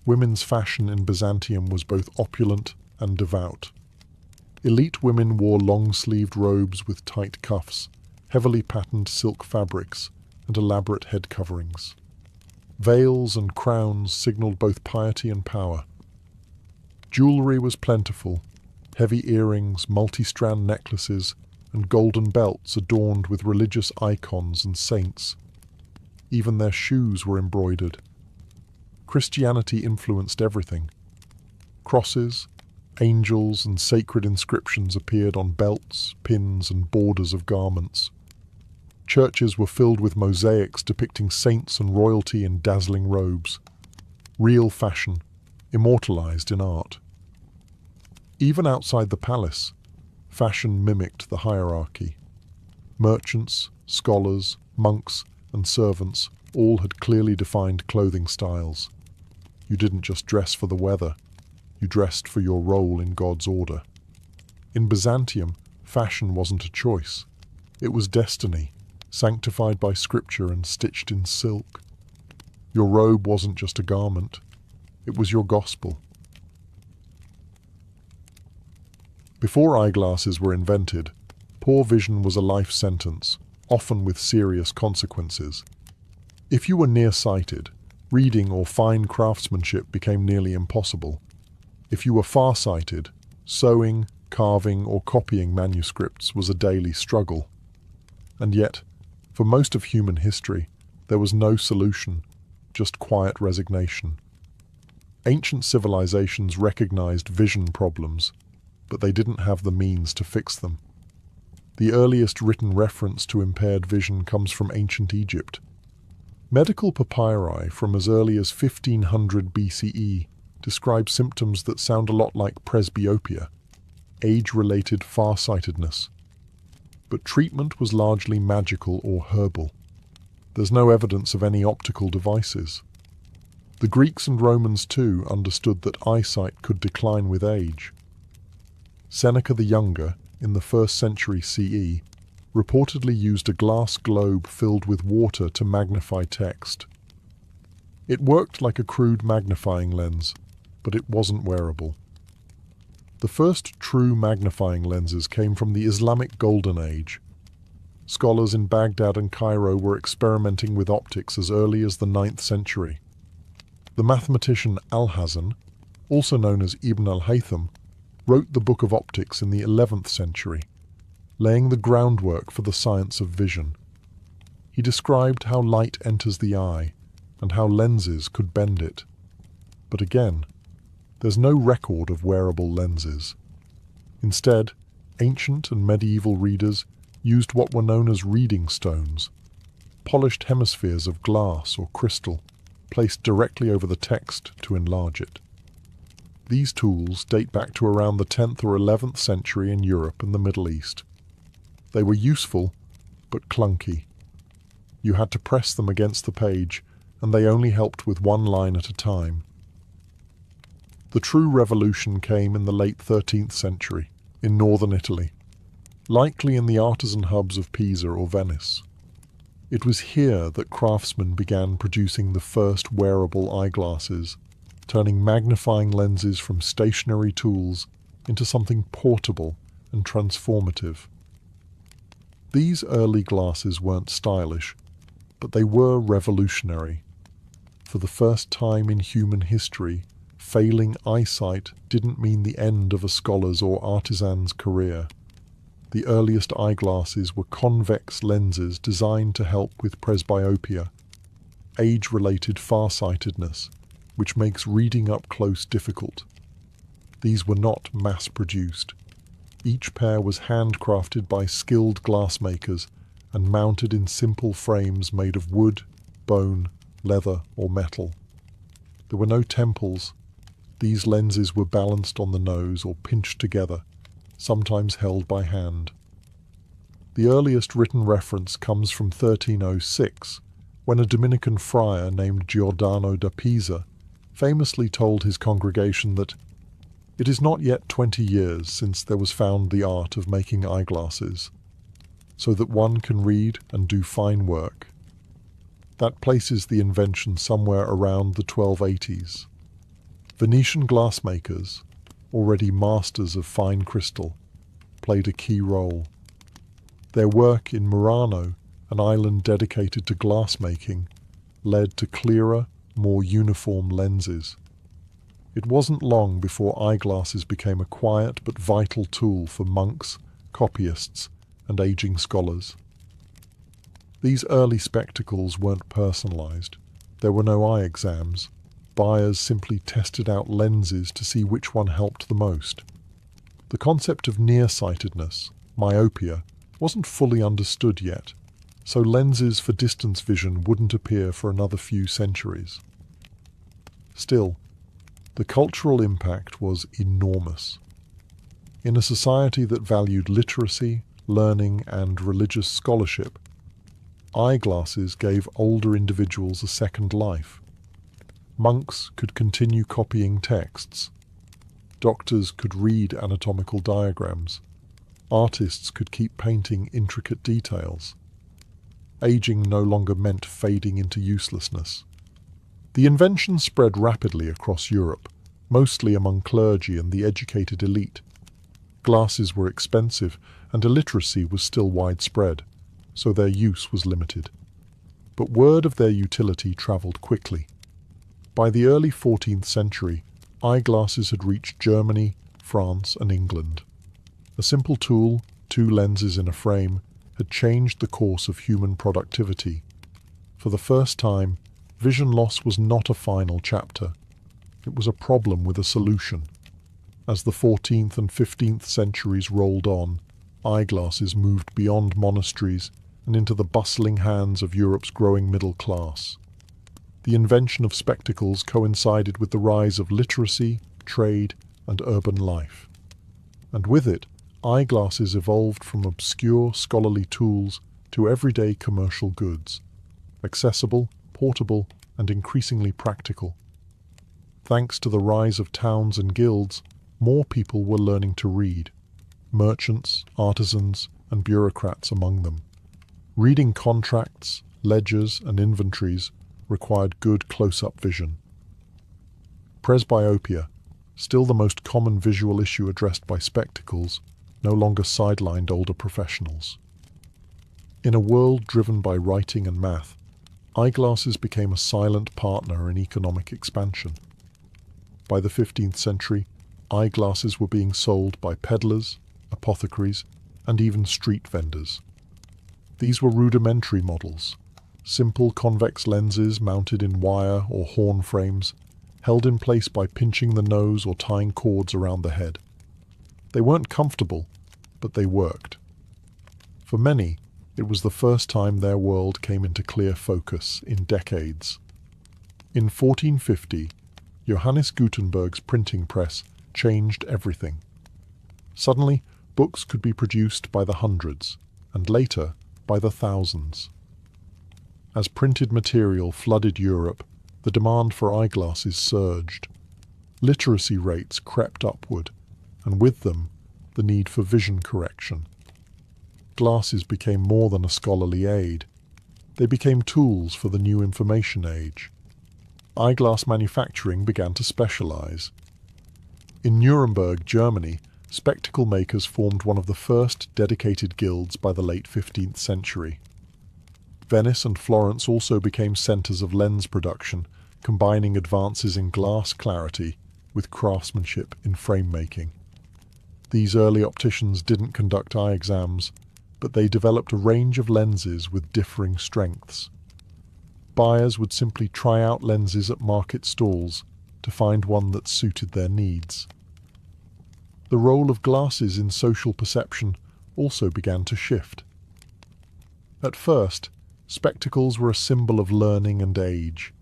Women's fashion in Byzantium was both opulent and devout. Elite women wore long-sleeved robes with tight cuffs, heavily patterned silk fabrics, and elaborate head coverings. Veils and crowns signaled both piety and power. Jewelry was plentiful. Heavy earrings, multi-strand necklaces, and golden belts adorned with religious icons and saints. Even their shoes were embroidered. Christianity influenced everything. Crosses, angels, and sacred inscriptions appeared on belts, pins, and borders of garments. Churches were filled with mosaics depicting saints and royalty in dazzling robes. Real fashion, immortalized in art. Even outside the palace, fashion mimicked the hierarchy. Merchants, scholars, monks, and servants all had clearly defined clothing styles. You didn't just dress for the weather, you dressed for your role in God's order. In Byzantium, fashion wasn't a choice. It was destiny, sanctified by scripture and stitched in silk. Your robe wasn't just a garment, it was your gospel. Before eyeglasses were invented, poor vision was a life sentence, often with serious consequences. If you were nearsighted, reading or fine craftsmanship became nearly impossible. If you were farsighted, sewing, carving, or copying manuscripts was a daily struggle. And yet, for most of human history, there was no solution, just quiet resignation. Ancient civilizations recognized vision problems, but they didn't have the means to fix them. The earliest written reference to impaired vision comes from ancient Egypt. Medical papyri from as early as 1500 BCE describe symptoms that sound a lot like presbyopia, age-related farsightedness. But treatment was largely magical or herbal. There's no evidence of any optical devices. The Greeks and Romans too understood that eyesight could decline with age. Seneca the Younger, in the 1st century CE, reportedly used a glass globe filled with water to magnify text. It worked like a crude magnifying lens, but it wasn't wearable. The first true magnifying lenses came from the Islamic Golden Age. Scholars in Baghdad and Cairo were experimenting with optics as early as the 9th century. The mathematician Alhazen, also known as Ibn al-Haytham, wrote the Book of Optics in the 11th century, laying the groundwork for the science of vision. He described how light enters the eye and how lenses could bend it. But again, there's no record of wearable lenses. Instead, ancient and medieval readers used what were known as reading stones, polished hemispheres of glass or crystal placed directly over the text to enlarge it. These tools date back to around the 10th or 11th century in Europe and the Middle East. They were useful, but clunky. You had to press them against the page, and they only helped with one line at a time. The true revolution came in the late 13th century, in northern Italy, likely in the artisan hubs of Pisa or Venice. It was here that craftsmen began producing the first wearable eyeglasses, turning magnifying lenses from stationary tools into something portable and transformative. These early glasses weren't stylish, but they were revolutionary. For the first time in human history, failing eyesight didn't mean the end of a scholar's or artisan's career. The earliest eyeglasses were convex lenses designed to help with presbyopia, age-related farsightedness, which makes reading up close difficult. These were not mass-produced. Each pair was handcrafted by skilled glassmakers and mounted in simple frames made of wood, bone, leather, or metal. There were no temples. These lenses were balanced on the nose or pinched together, sometimes held by hand. The earliest written reference comes from 1306, when a Dominican friar named Giordano da Pisa famously told his congregation that it is not yet 20 years since there was found the art of making eyeglasses, so that one can read and do fine work. That places the invention somewhere around the 1280s. Venetian glassmakers, already masters of fine crystal, played a key role. Their work in Murano, an island dedicated to glassmaking, led to clearer, more uniform lenses. It wasn't long before eyeglasses became a quiet but vital tool for monks, copyists, and aging scholars. These early spectacles weren't personalized. There were no eye exams. Buyers simply tested out lenses to see which one helped the most. The concept of nearsightedness, myopia, wasn't fully understood yet, so lenses for distance vision wouldn't appear for another few centuries. Still, the cultural impact was enormous. In a society that valued literacy, learning, and religious scholarship, eyeglasses gave older individuals a second life. Monks could continue copying texts. Doctors could read anatomical diagrams. Artists could keep painting intricate details. Aging no longer meant fading into uselessness. The invention spread rapidly across Europe, mostly among clergy and the educated elite. Glasses were expensive, and illiteracy was still widespread, so their use was limited. But word of their utility travelled quickly. By the early 14th century, eyeglasses had reached Germany, France, and England. A simple tool, 2 lenses in a frame, had changed the course of human productivity. For the first time, vision loss was not a final chapter. It was a problem with a solution. As the 14th and 15th centuries rolled on, eyeglasses moved beyond monasteries and into the bustling hands of Europe's growing middle class. The invention of spectacles coincided with the rise of literacy, trade, and urban life. And with it, eyeglasses evolved from obscure scholarly tools to everyday commercial goods, accessible, portable, and increasingly practical. Thanks to the rise of towns and guilds, more people were learning to read, merchants, artisans, and bureaucrats among them. Reading contracts, ledgers, and inventories required good close-up vision. Presbyopia, still the most common visual issue addressed by spectacles, no longer sidelined older professionals. In a world driven by writing and math, eyeglasses became a silent partner in economic expansion. By the 15th century, eyeglasses were being sold by peddlers, apothecaries, and even street vendors. These were rudimentary models, simple convex lenses mounted in wire or horn frames, held in place by pinching the nose or tying cords around the head. They weren't comfortable, but they worked. For many, it was the first time their world came into clear focus in decades. In 1450, Johannes Gutenberg's printing press changed everything. Suddenly, books could be produced by the hundreds, and later by the thousands. As printed material flooded Europe, the demand for eyeglasses surged. Literacy rates crept upward, and with them, the need for vision correction. Glasses became more than a scholarly aid. They became tools for the new information age. Eyeglass manufacturing began to specialize. In Nuremberg, Germany, spectacle makers formed one of the first dedicated guilds by the late 15th century. Venice and Florence also became centers of lens production, combining advances in glass clarity with craftsmanship in frame making. These early opticians didn't conduct eye exams, but they developed a range of lenses with differing strengths. Buyers would simply try out lenses at market stalls to find one that suited their needs. The role of glasses in social perception also began to shift. At first, spectacles were a symbol of learning and age.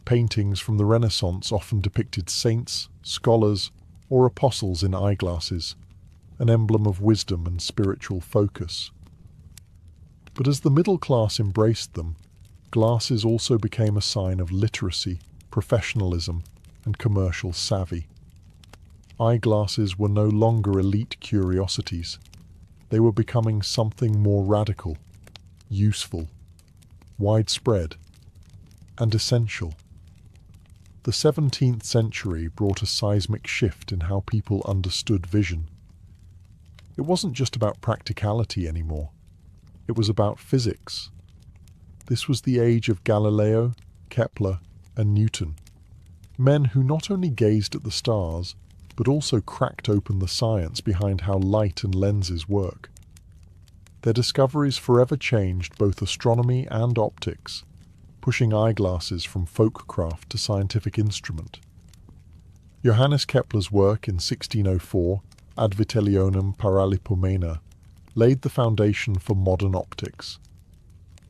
Paintings from the Renaissance often depicted saints, scholars, or apostles in eyeglasses, an emblem of wisdom and spiritual focus. But as the middle class embraced them, glasses also became a sign of literacy, professionalism, and commercial savvy. Eyeglasses were no longer elite curiosities. They were becoming something more radical, useful, widespread, and essential. The 17th century brought a seismic shift in how people understood vision. It wasn't just about practicality anymore. It was about physics. This was the age of Galileo, Kepler, and Newton, men who not only gazed at the stars, but also cracked open the science behind how light and lenses work. Their discoveries forever changed both astronomy and optics, pushing eyeglasses from folkcraft to scientific instrument. Johannes Kepler's work in 1604, Ad Vitelionem Paralipomena, laid the foundation for modern optics.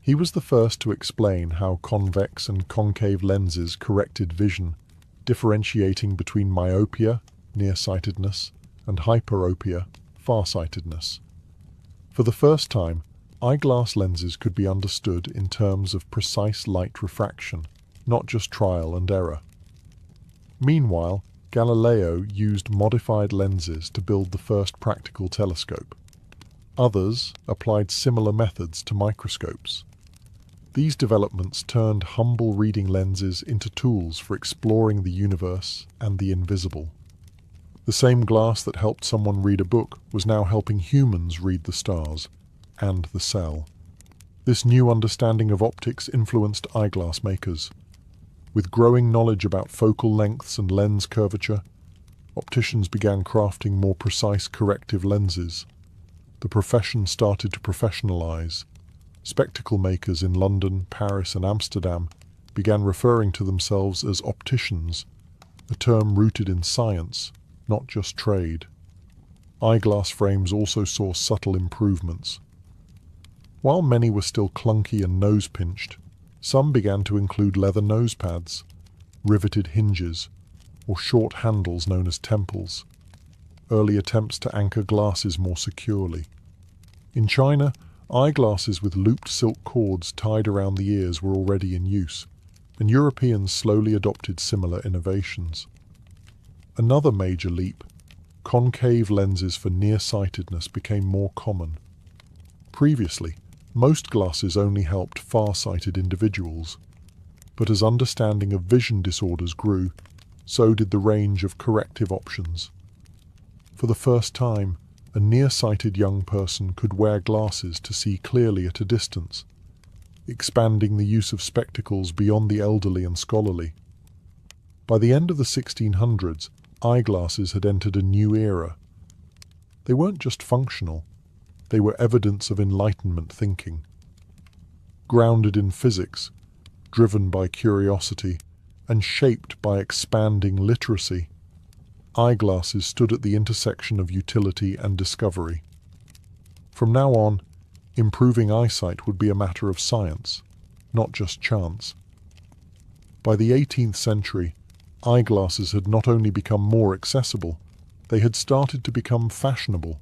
He was the first to explain how convex and concave lenses corrected vision, differentiating between myopia, nearsightedness, and hyperopia, farsightedness. For the first time, eyeglass lenses could be understood in terms of precise light refraction, not just trial and error. Meanwhile, Galileo used modified lenses to build the first practical telescope. Others applied similar methods to microscopes. These developments turned humble reading lenses into tools for exploring the universe and the invisible. The same glass that helped someone read a book was now helping humans read the stars and the cell. This new understanding of optics influenced eyeglass makers. With growing knowledge about focal lengths and lens curvature, opticians began crafting more precise corrective lenses. The profession started to professionalize. Spectacle makers in London, Paris, and Amsterdam began referring to themselves as opticians, a term rooted in science, not just trade. Eyeglass frames also saw subtle improvements. While many were still clunky and nose-pinched, some began to include leather nose pads, riveted hinges, or short handles known as temples, early attempts to anchor glasses more securely. In China, eyeglasses with looped silk cords tied around the ears were already in use, and Europeans slowly adopted similar innovations. Another major leap, concave lenses for nearsightedness became more common. Previously, most glasses only helped far-sighted individuals, but as understanding of vision disorders grew, so did the range of corrective options. For the first time, a nearsighted young person could wear glasses to see clearly at a distance, expanding the use of spectacles beyond the elderly and scholarly. By the end of the 1600s, eyeglasses had entered a new era. They weren't just functional, they were evidence of Enlightenment thinking. Grounded in physics, driven by curiosity, and shaped by expanding literacy, eyeglasses stood at the intersection of utility and discovery. From now on, improving eyesight would be a matter of science, not just chance. By the 18th century, eyeglasses had not only become more accessible, they had started to become fashionable.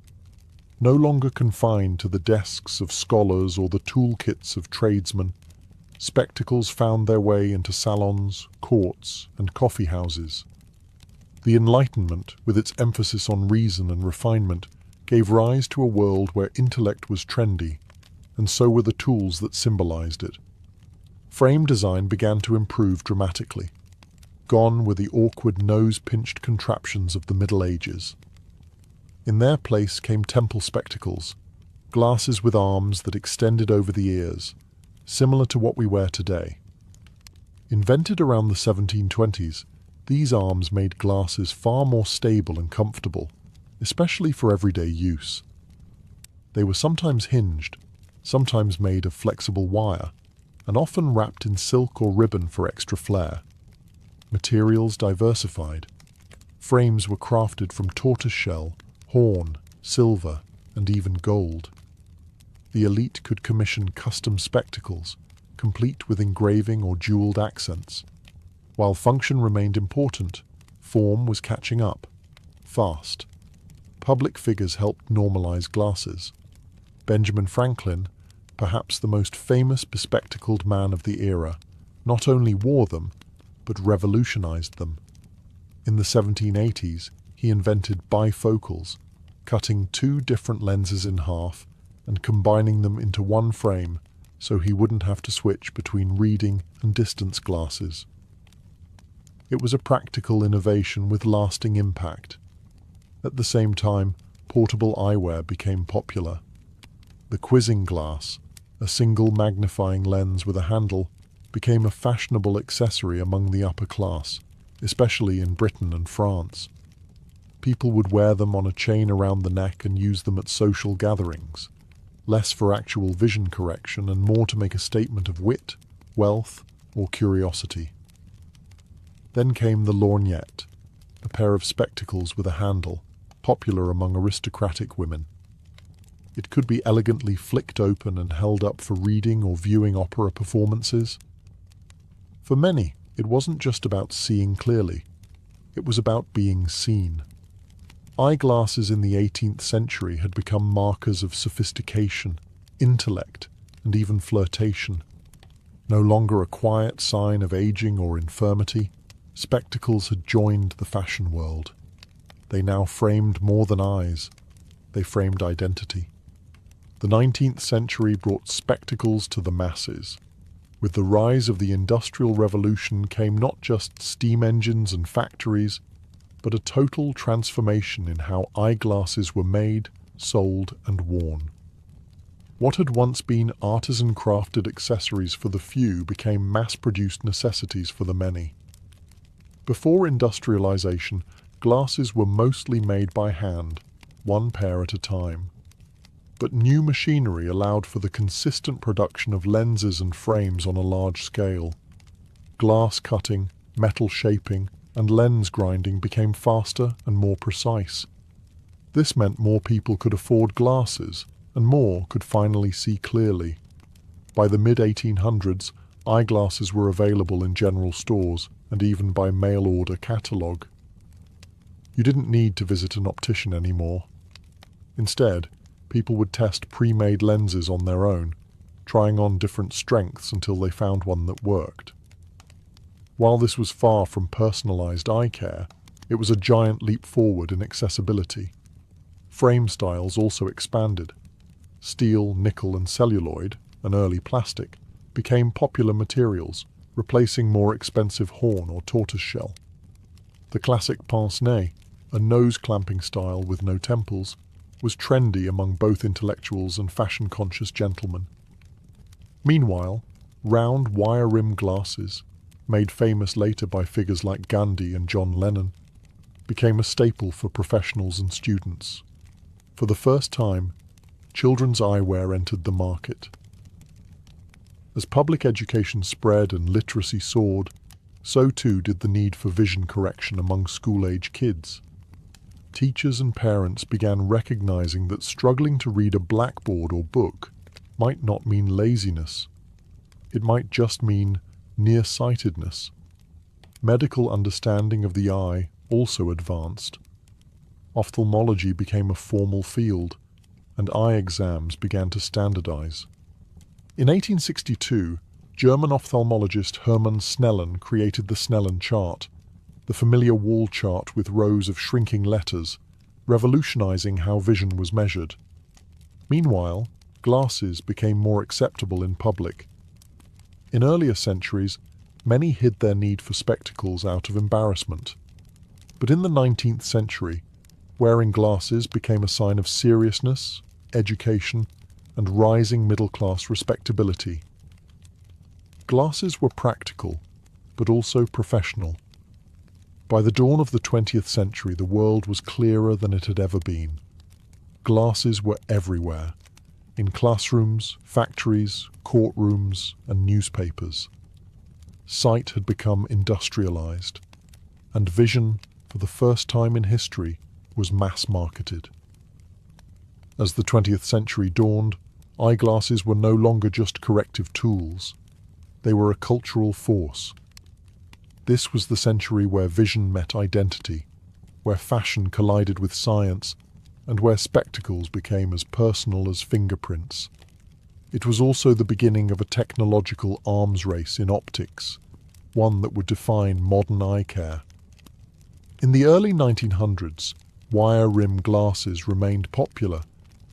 No longer confined to the desks of scholars or the toolkits of tradesmen, spectacles found their way into salons, courts, and coffee houses. The Enlightenment, with its emphasis on reason and refinement, gave rise to a world where intellect was trendy, and so were the tools that symbolized it. Frame design began to improve dramatically. Gone were the awkward nose-pinched contraptions of the Middle Ages. In their place came temple spectacles, glasses with arms that extended over the ears, similar to what we wear today. Invented around the 1720s, these arms made glasses far more stable and comfortable, especially for everyday use. They were sometimes hinged, sometimes made of flexible wire, and often wrapped in silk or ribbon for extra flair. Materials diversified. Frames were crafted from tortoiseshell, horn, silver, and even gold. The elite could commission custom spectacles, complete with engraving or jeweled accents. While function remained important, form was catching up, fast. Public figures helped normalize glasses. Benjamin Franklin, perhaps the most famous bespectacled man of the era, not only wore them, but revolutionized them. In the 1780s, he invented bifocals, cutting two different lenses in half and combining them into one frame so he wouldn't have to switch between reading and distance glasses. It was a practical innovation with lasting impact. At the same time, portable eyewear became popular. The quizzing glass, a single magnifying lens with a handle, became a fashionable accessory among the upper class, especially in Britain and France. People would wear them on a chain around the neck and use them at social gatherings, less for actual vision correction and more to make a statement of wit, wealth, or curiosity. Then came the lorgnette, a pair of spectacles with a handle, popular among aristocratic women. It could be elegantly flicked open and held up for reading or viewing opera performances. For many, it wasn't just about seeing clearly. It was about being seen. Eyeglasses in the 18th century had become markers of sophistication, intellect, and even flirtation. No longer a quiet sign of aging or infirmity, spectacles had joined the fashion world. They now framed more than eyes. They framed identity. The 19th century brought spectacles to the masses. With the rise of the Industrial Revolution came not just steam engines and factories, but a total transformation in how eyeglasses were made, sold, and worn. What had once been artisan-crafted accessories for the few became mass-produced necessities for the many. Before industrialization, glasses were mostly made by hand, one pair at a time. But new machinery allowed for the consistent production of lenses and frames on a large scale. Glass cutting, metal shaping, and lens grinding became faster and more precise. This meant more people could afford glasses, and more could finally see clearly. By the mid-1800s, eyeglasses were available in general stores and even by mail-order catalogue. You didn't need to visit an optician anymore. Instead, people would test pre-made lenses on their own, trying on different strengths until they found one that worked. While this was far from personalized eye care, it was a giant leap forward in accessibility. Frame styles also expanded. Steel, nickel, and celluloid, an early plastic, became popular materials, replacing more expensive horn or tortoiseshell. The classic pince-nez, a nose-clamping style with no temples, was trendy among both intellectuals and fashion-conscious gentlemen. Meanwhile, round wire-rimmed glasses, made famous later by figures like Gandhi and John Lennon, became a staple for professionals and students. For the first time, children's eyewear entered the market. As public education spread and literacy soared, so too did the need for vision correction among school-age kids. Teachers and parents began recognizing that struggling to read a blackboard or book might not mean laziness. It might just mean nearsightedness. Medical understanding of the eye also advanced. Ophthalmology became a formal field, and eye exams began to standardize. In 1862, German ophthalmologist Hermann Snellen created the Snellen chart, the familiar wall chart with rows of shrinking letters, revolutionizing how vision was measured. Meanwhile, glasses became more acceptable in public. In earlier centuries, many hid their need for spectacles out of embarrassment. But in the 19th century, wearing glasses became a sign of seriousness, education, and rising middle-class respectability. Glasses were practical, but also professional. By the dawn of the 20th century, the world was clearer than it had ever been. Glasses were everywhere, in classrooms, factories, courtrooms, and newspapers. Sight had become industrialized, and vision, for the first time in history, was mass-marketed. As the 20th century dawned, eyeglasses were no longer just corrective tools. They were a cultural force. This was the century where vision met identity, where fashion collided with science, and where spectacles became as personal as fingerprints. It was also the beginning of a technological arms race in optics, one that would define modern eye care. In the early 1900s, wire-rim glasses remained popular,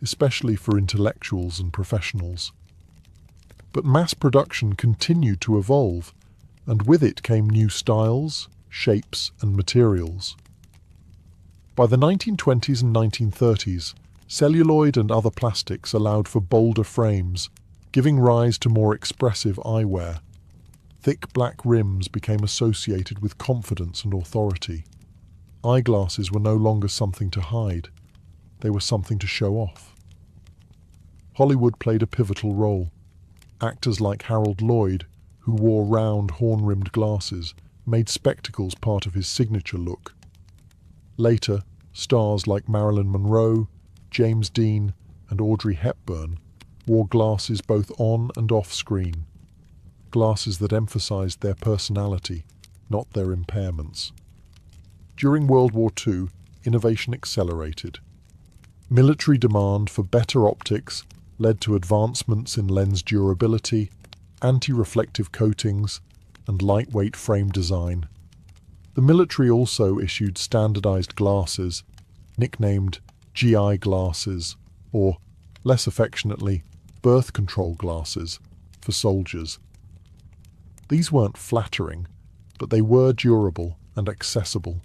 especially for intellectuals and professionals. But mass production continued to evolve, and with it came new styles, shapes, and materials. By the 1920s and 1930s, celluloid and other plastics allowed for bolder frames, giving rise to more expressive eyewear. Thick black rims became associated with confidence and authority. Eyeglasses were no longer something to hide. They were something to show off. Hollywood played a pivotal role. Actors like Harold Lloyd, who wore round, horn-rimmed glasses, made spectacles part of his signature look. Later, stars like Marilyn Monroe, James Dean, and Audrey Hepburn wore glasses both on and off screen. Glasses that emphasized their personality, not their impairments. During World War II, innovation accelerated. Military demand for better optics led to advancements in lens durability, anti-reflective coatings, and lightweight frame design. The military also issued standardized glasses, nicknamed GI glasses, or, less affectionately, birth control glasses, for soldiers. These weren't flattering, but they were durable and accessible.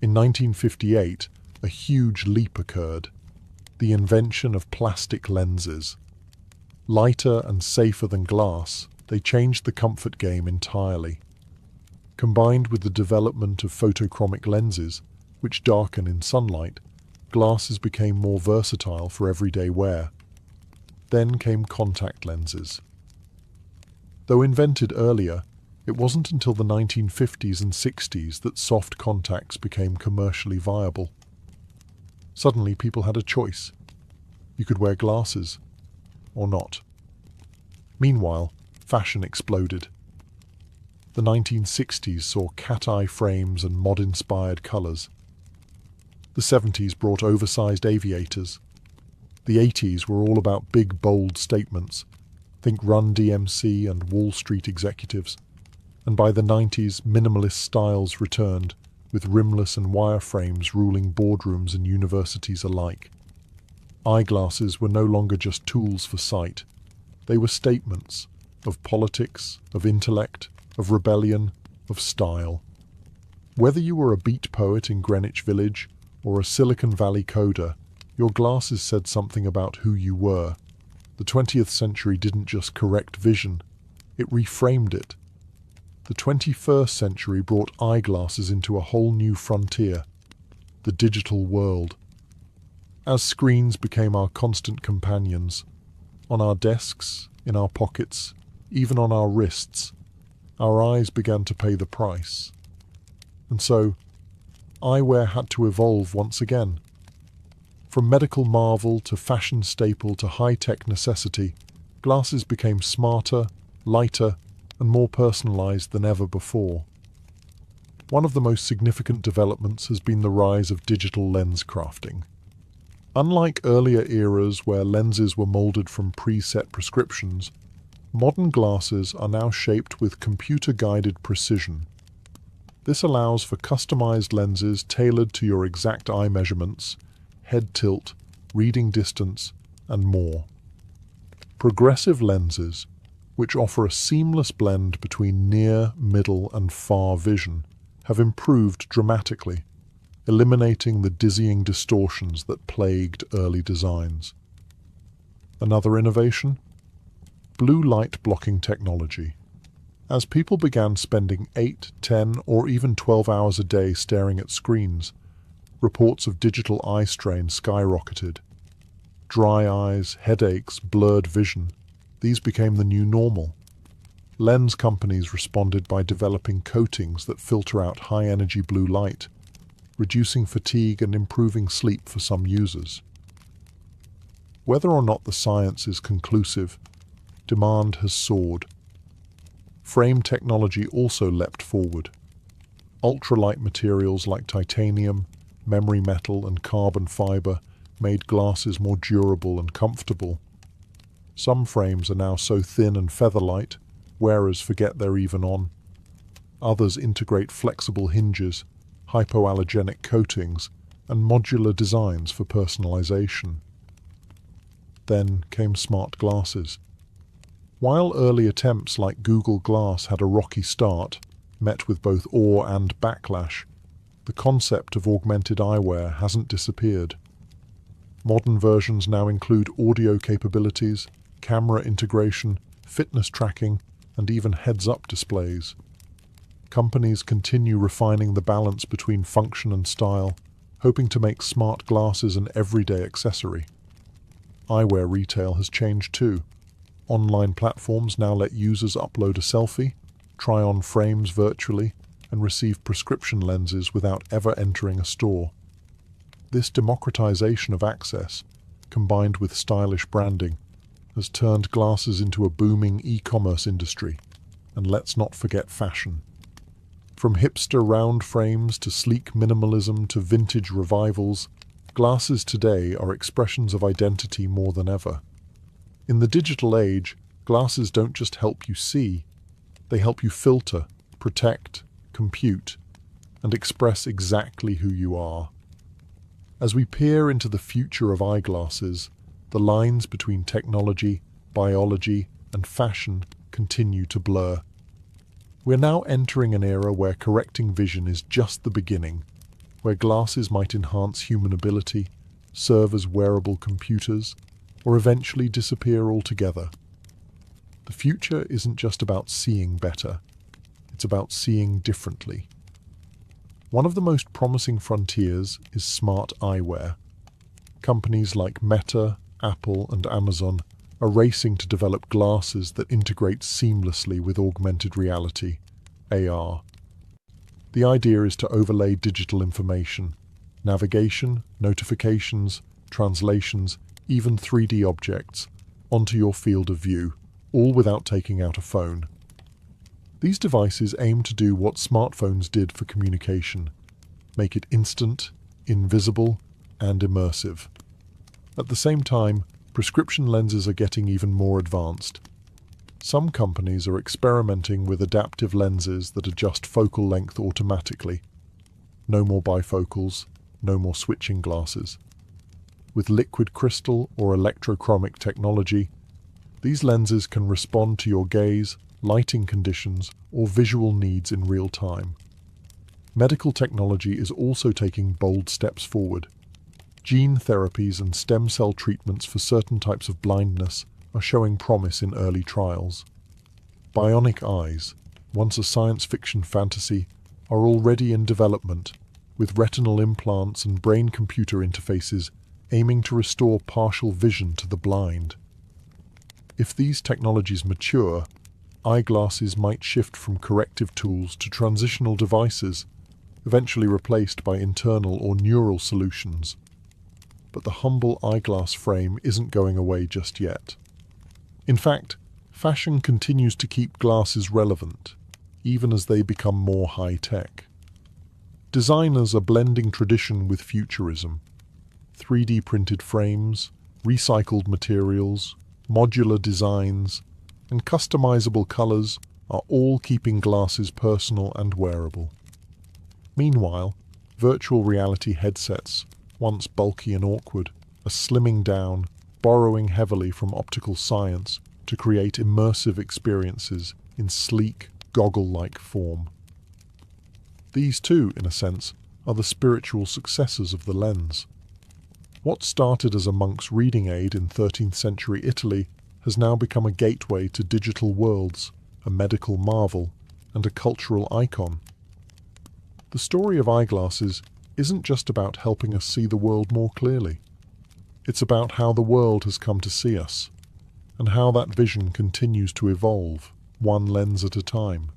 In 1958, a huge leap occurred: the invention of plastic lenses. Lighter and safer than glass, they changed the comfort game entirely. Combined with the development of photochromic lenses, which darken in sunlight, glasses became more versatile for everyday wear. Then came contact lenses. Though invented earlier, it wasn't until the 1950s and 60s that soft contacts became commercially viable. Suddenly people had a choice. You could wear glasses, or not. Meanwhile, fashion exploded. The 1960s saw cat-eye frames and mod-inspired colours. The 70s brought oversized aviators. The 80s were all about big, bold statements. Think Run DMC and Wall Street executives. And by the 90s, minimalist styles returned, with rimless and wireframes ruling boardrooms and universities alike. Eyeglasses were no longer just tools for sight. They were statements of politics, of intellect, of rebellion, of style. Whether you were a beat poet in Greenwich Village or a Silicon Valley coder, your glasses said something about who you were. The 20th century didn't just correct vision, it reframed it. The 21st century brought eyeglasses into a whole new frontier, the digital world. As screens became our constant companions, on our desks, in our pockets, even on our wrists, our eyes began to pay the price. And so, eyewear had to evolve once again. From medical marvel to fashion staple to high-tech necessity, glasses became smarter, lighter, and more personalized than ever before. One of the most significant developments has been the rise of digital lens crafting. Unlike earlier eras where lenses were molded from preset prescriptions, modern glasses are now shaped with computer-guided precision. This allows for customized lenses tailored to your exact eye measurements, head tilt, reading distance, and more. Progressive lenses, which offer a seamless blend between near, middle, and far vision, have improved dramatically, eliminating the dizzying distortions that plagued early designs. Another innovation? Blue light blocking technology. As people began spending 8, 10, or even 12 hours a day staring at screens, reports of digital eye strain skyrocketed. Dry eyes, headaches, blurred vision, these became the new normal. Lens companies responded by developing coatings that filter out high-energy blue light, reducing fatigue and improving sleep for some users. Whether or not the science is conclusive, demand has soared. Frame technology also leapt forward. Ultralight materials like titanium, memory metal, and carbon fiber made glasses more durable and comfortable. Some frames are now so thin and feather-light, wearers forget they're even on. Others integrate flexible hinges, hypoallergenic coatings, and modular designs for personalization. Then came smart glasses. While early attempts like Google Glass had a rocky start, met with both awe and backlash, the concept of augmented eyewear hasn't disappeared. Modern versions now include audio capabilities, camera integration, fitness tracking, and even heads-up displays. Companies continue refining the balance between function and style, hoping to make smart glasses an everyday accessory. Eyewear retail has changed too. Online platforms now let users upload a selfie, try on frames virtually, and receive prescription lenses without ever entering a store. This democratization of access, combined with stylish branding, has turned glasses into a booming e-commerce industry. And let's not forget fashion. From hipster round frames to sleek minimalism to vintage revivals, glasses today are expressions of identity more than ever. In the digital age, glasses don't just help you see, they help you filter, protect, compute, and express exactly who you are. As we peer into the future of eyeglasses, the lines between technology, biology, and fashion continue to blur. We're now entering an era where correcting vision is just the beginning, where glasses might enhance human ability, serve as wearable computers, or eventually disappear altogether. The future isn't just about seeing better, it's about seeing differently. One of the most promising frontiers is smart eyewear. Companies like Meta, Apple, and Amazon are racing to develop glasses that integrate seamlessly with augmented reality, AR. The idea is to overlay digital information, navigation, notifications, translations, even 3D objects, onto your field of view, all without taking out a phone. These devices aim to do what smartphones did for communication, make it instant, invisible, and immersive. At the same time, prescription lenses are getting even more advanced. Some companies are experimenting with adaptive lenses that adjust focal length automatically. No more bifocals, no more switching glasses. With liquid crystal or electrochromic technology, these lenses can respond to your gaze, lighting conditions, or visual needs in real time. Medical technology is also taking bold steps forward. Gene therapies and stem cell treatments for certain types of blindness are showing promise in early trials. Bionic eyes, once a science fiction fantasy, are already in development, with retinal implants and brain-computer interfaces aiming to restore partial vision to the blind. If these technologies mature, eyeglasses might shift from corrective tools to transitional devices, eventually replaced by internal or neural solutions. But the humble eyeglass frame isn't going away just yet. In fact, fashion continues to keep glasses relevant, even as they become more high-tech. Designers are blending tradition with futurism. 3D printed frames, recycled materials, modular designs, and customizable colors are all keeping glasses personal and wearable. Meanwhile, virtual reality headsets, once bulky and awkward, are slimming down, borrowing heavily from optical science to create immersive experiences in sleek, goggle-like form. These too, in a sense, are the spiritual successors of the lens. What started as a monk's reading aid in 13th century Italy has now become a gateway to digital worlds, a medical marvel, and a cultural icon. The story of eyeglasses isn't just about helping us see the world more clearly. It's about how the world has come to see us, and how that vision continues to evolve, one lens at a time.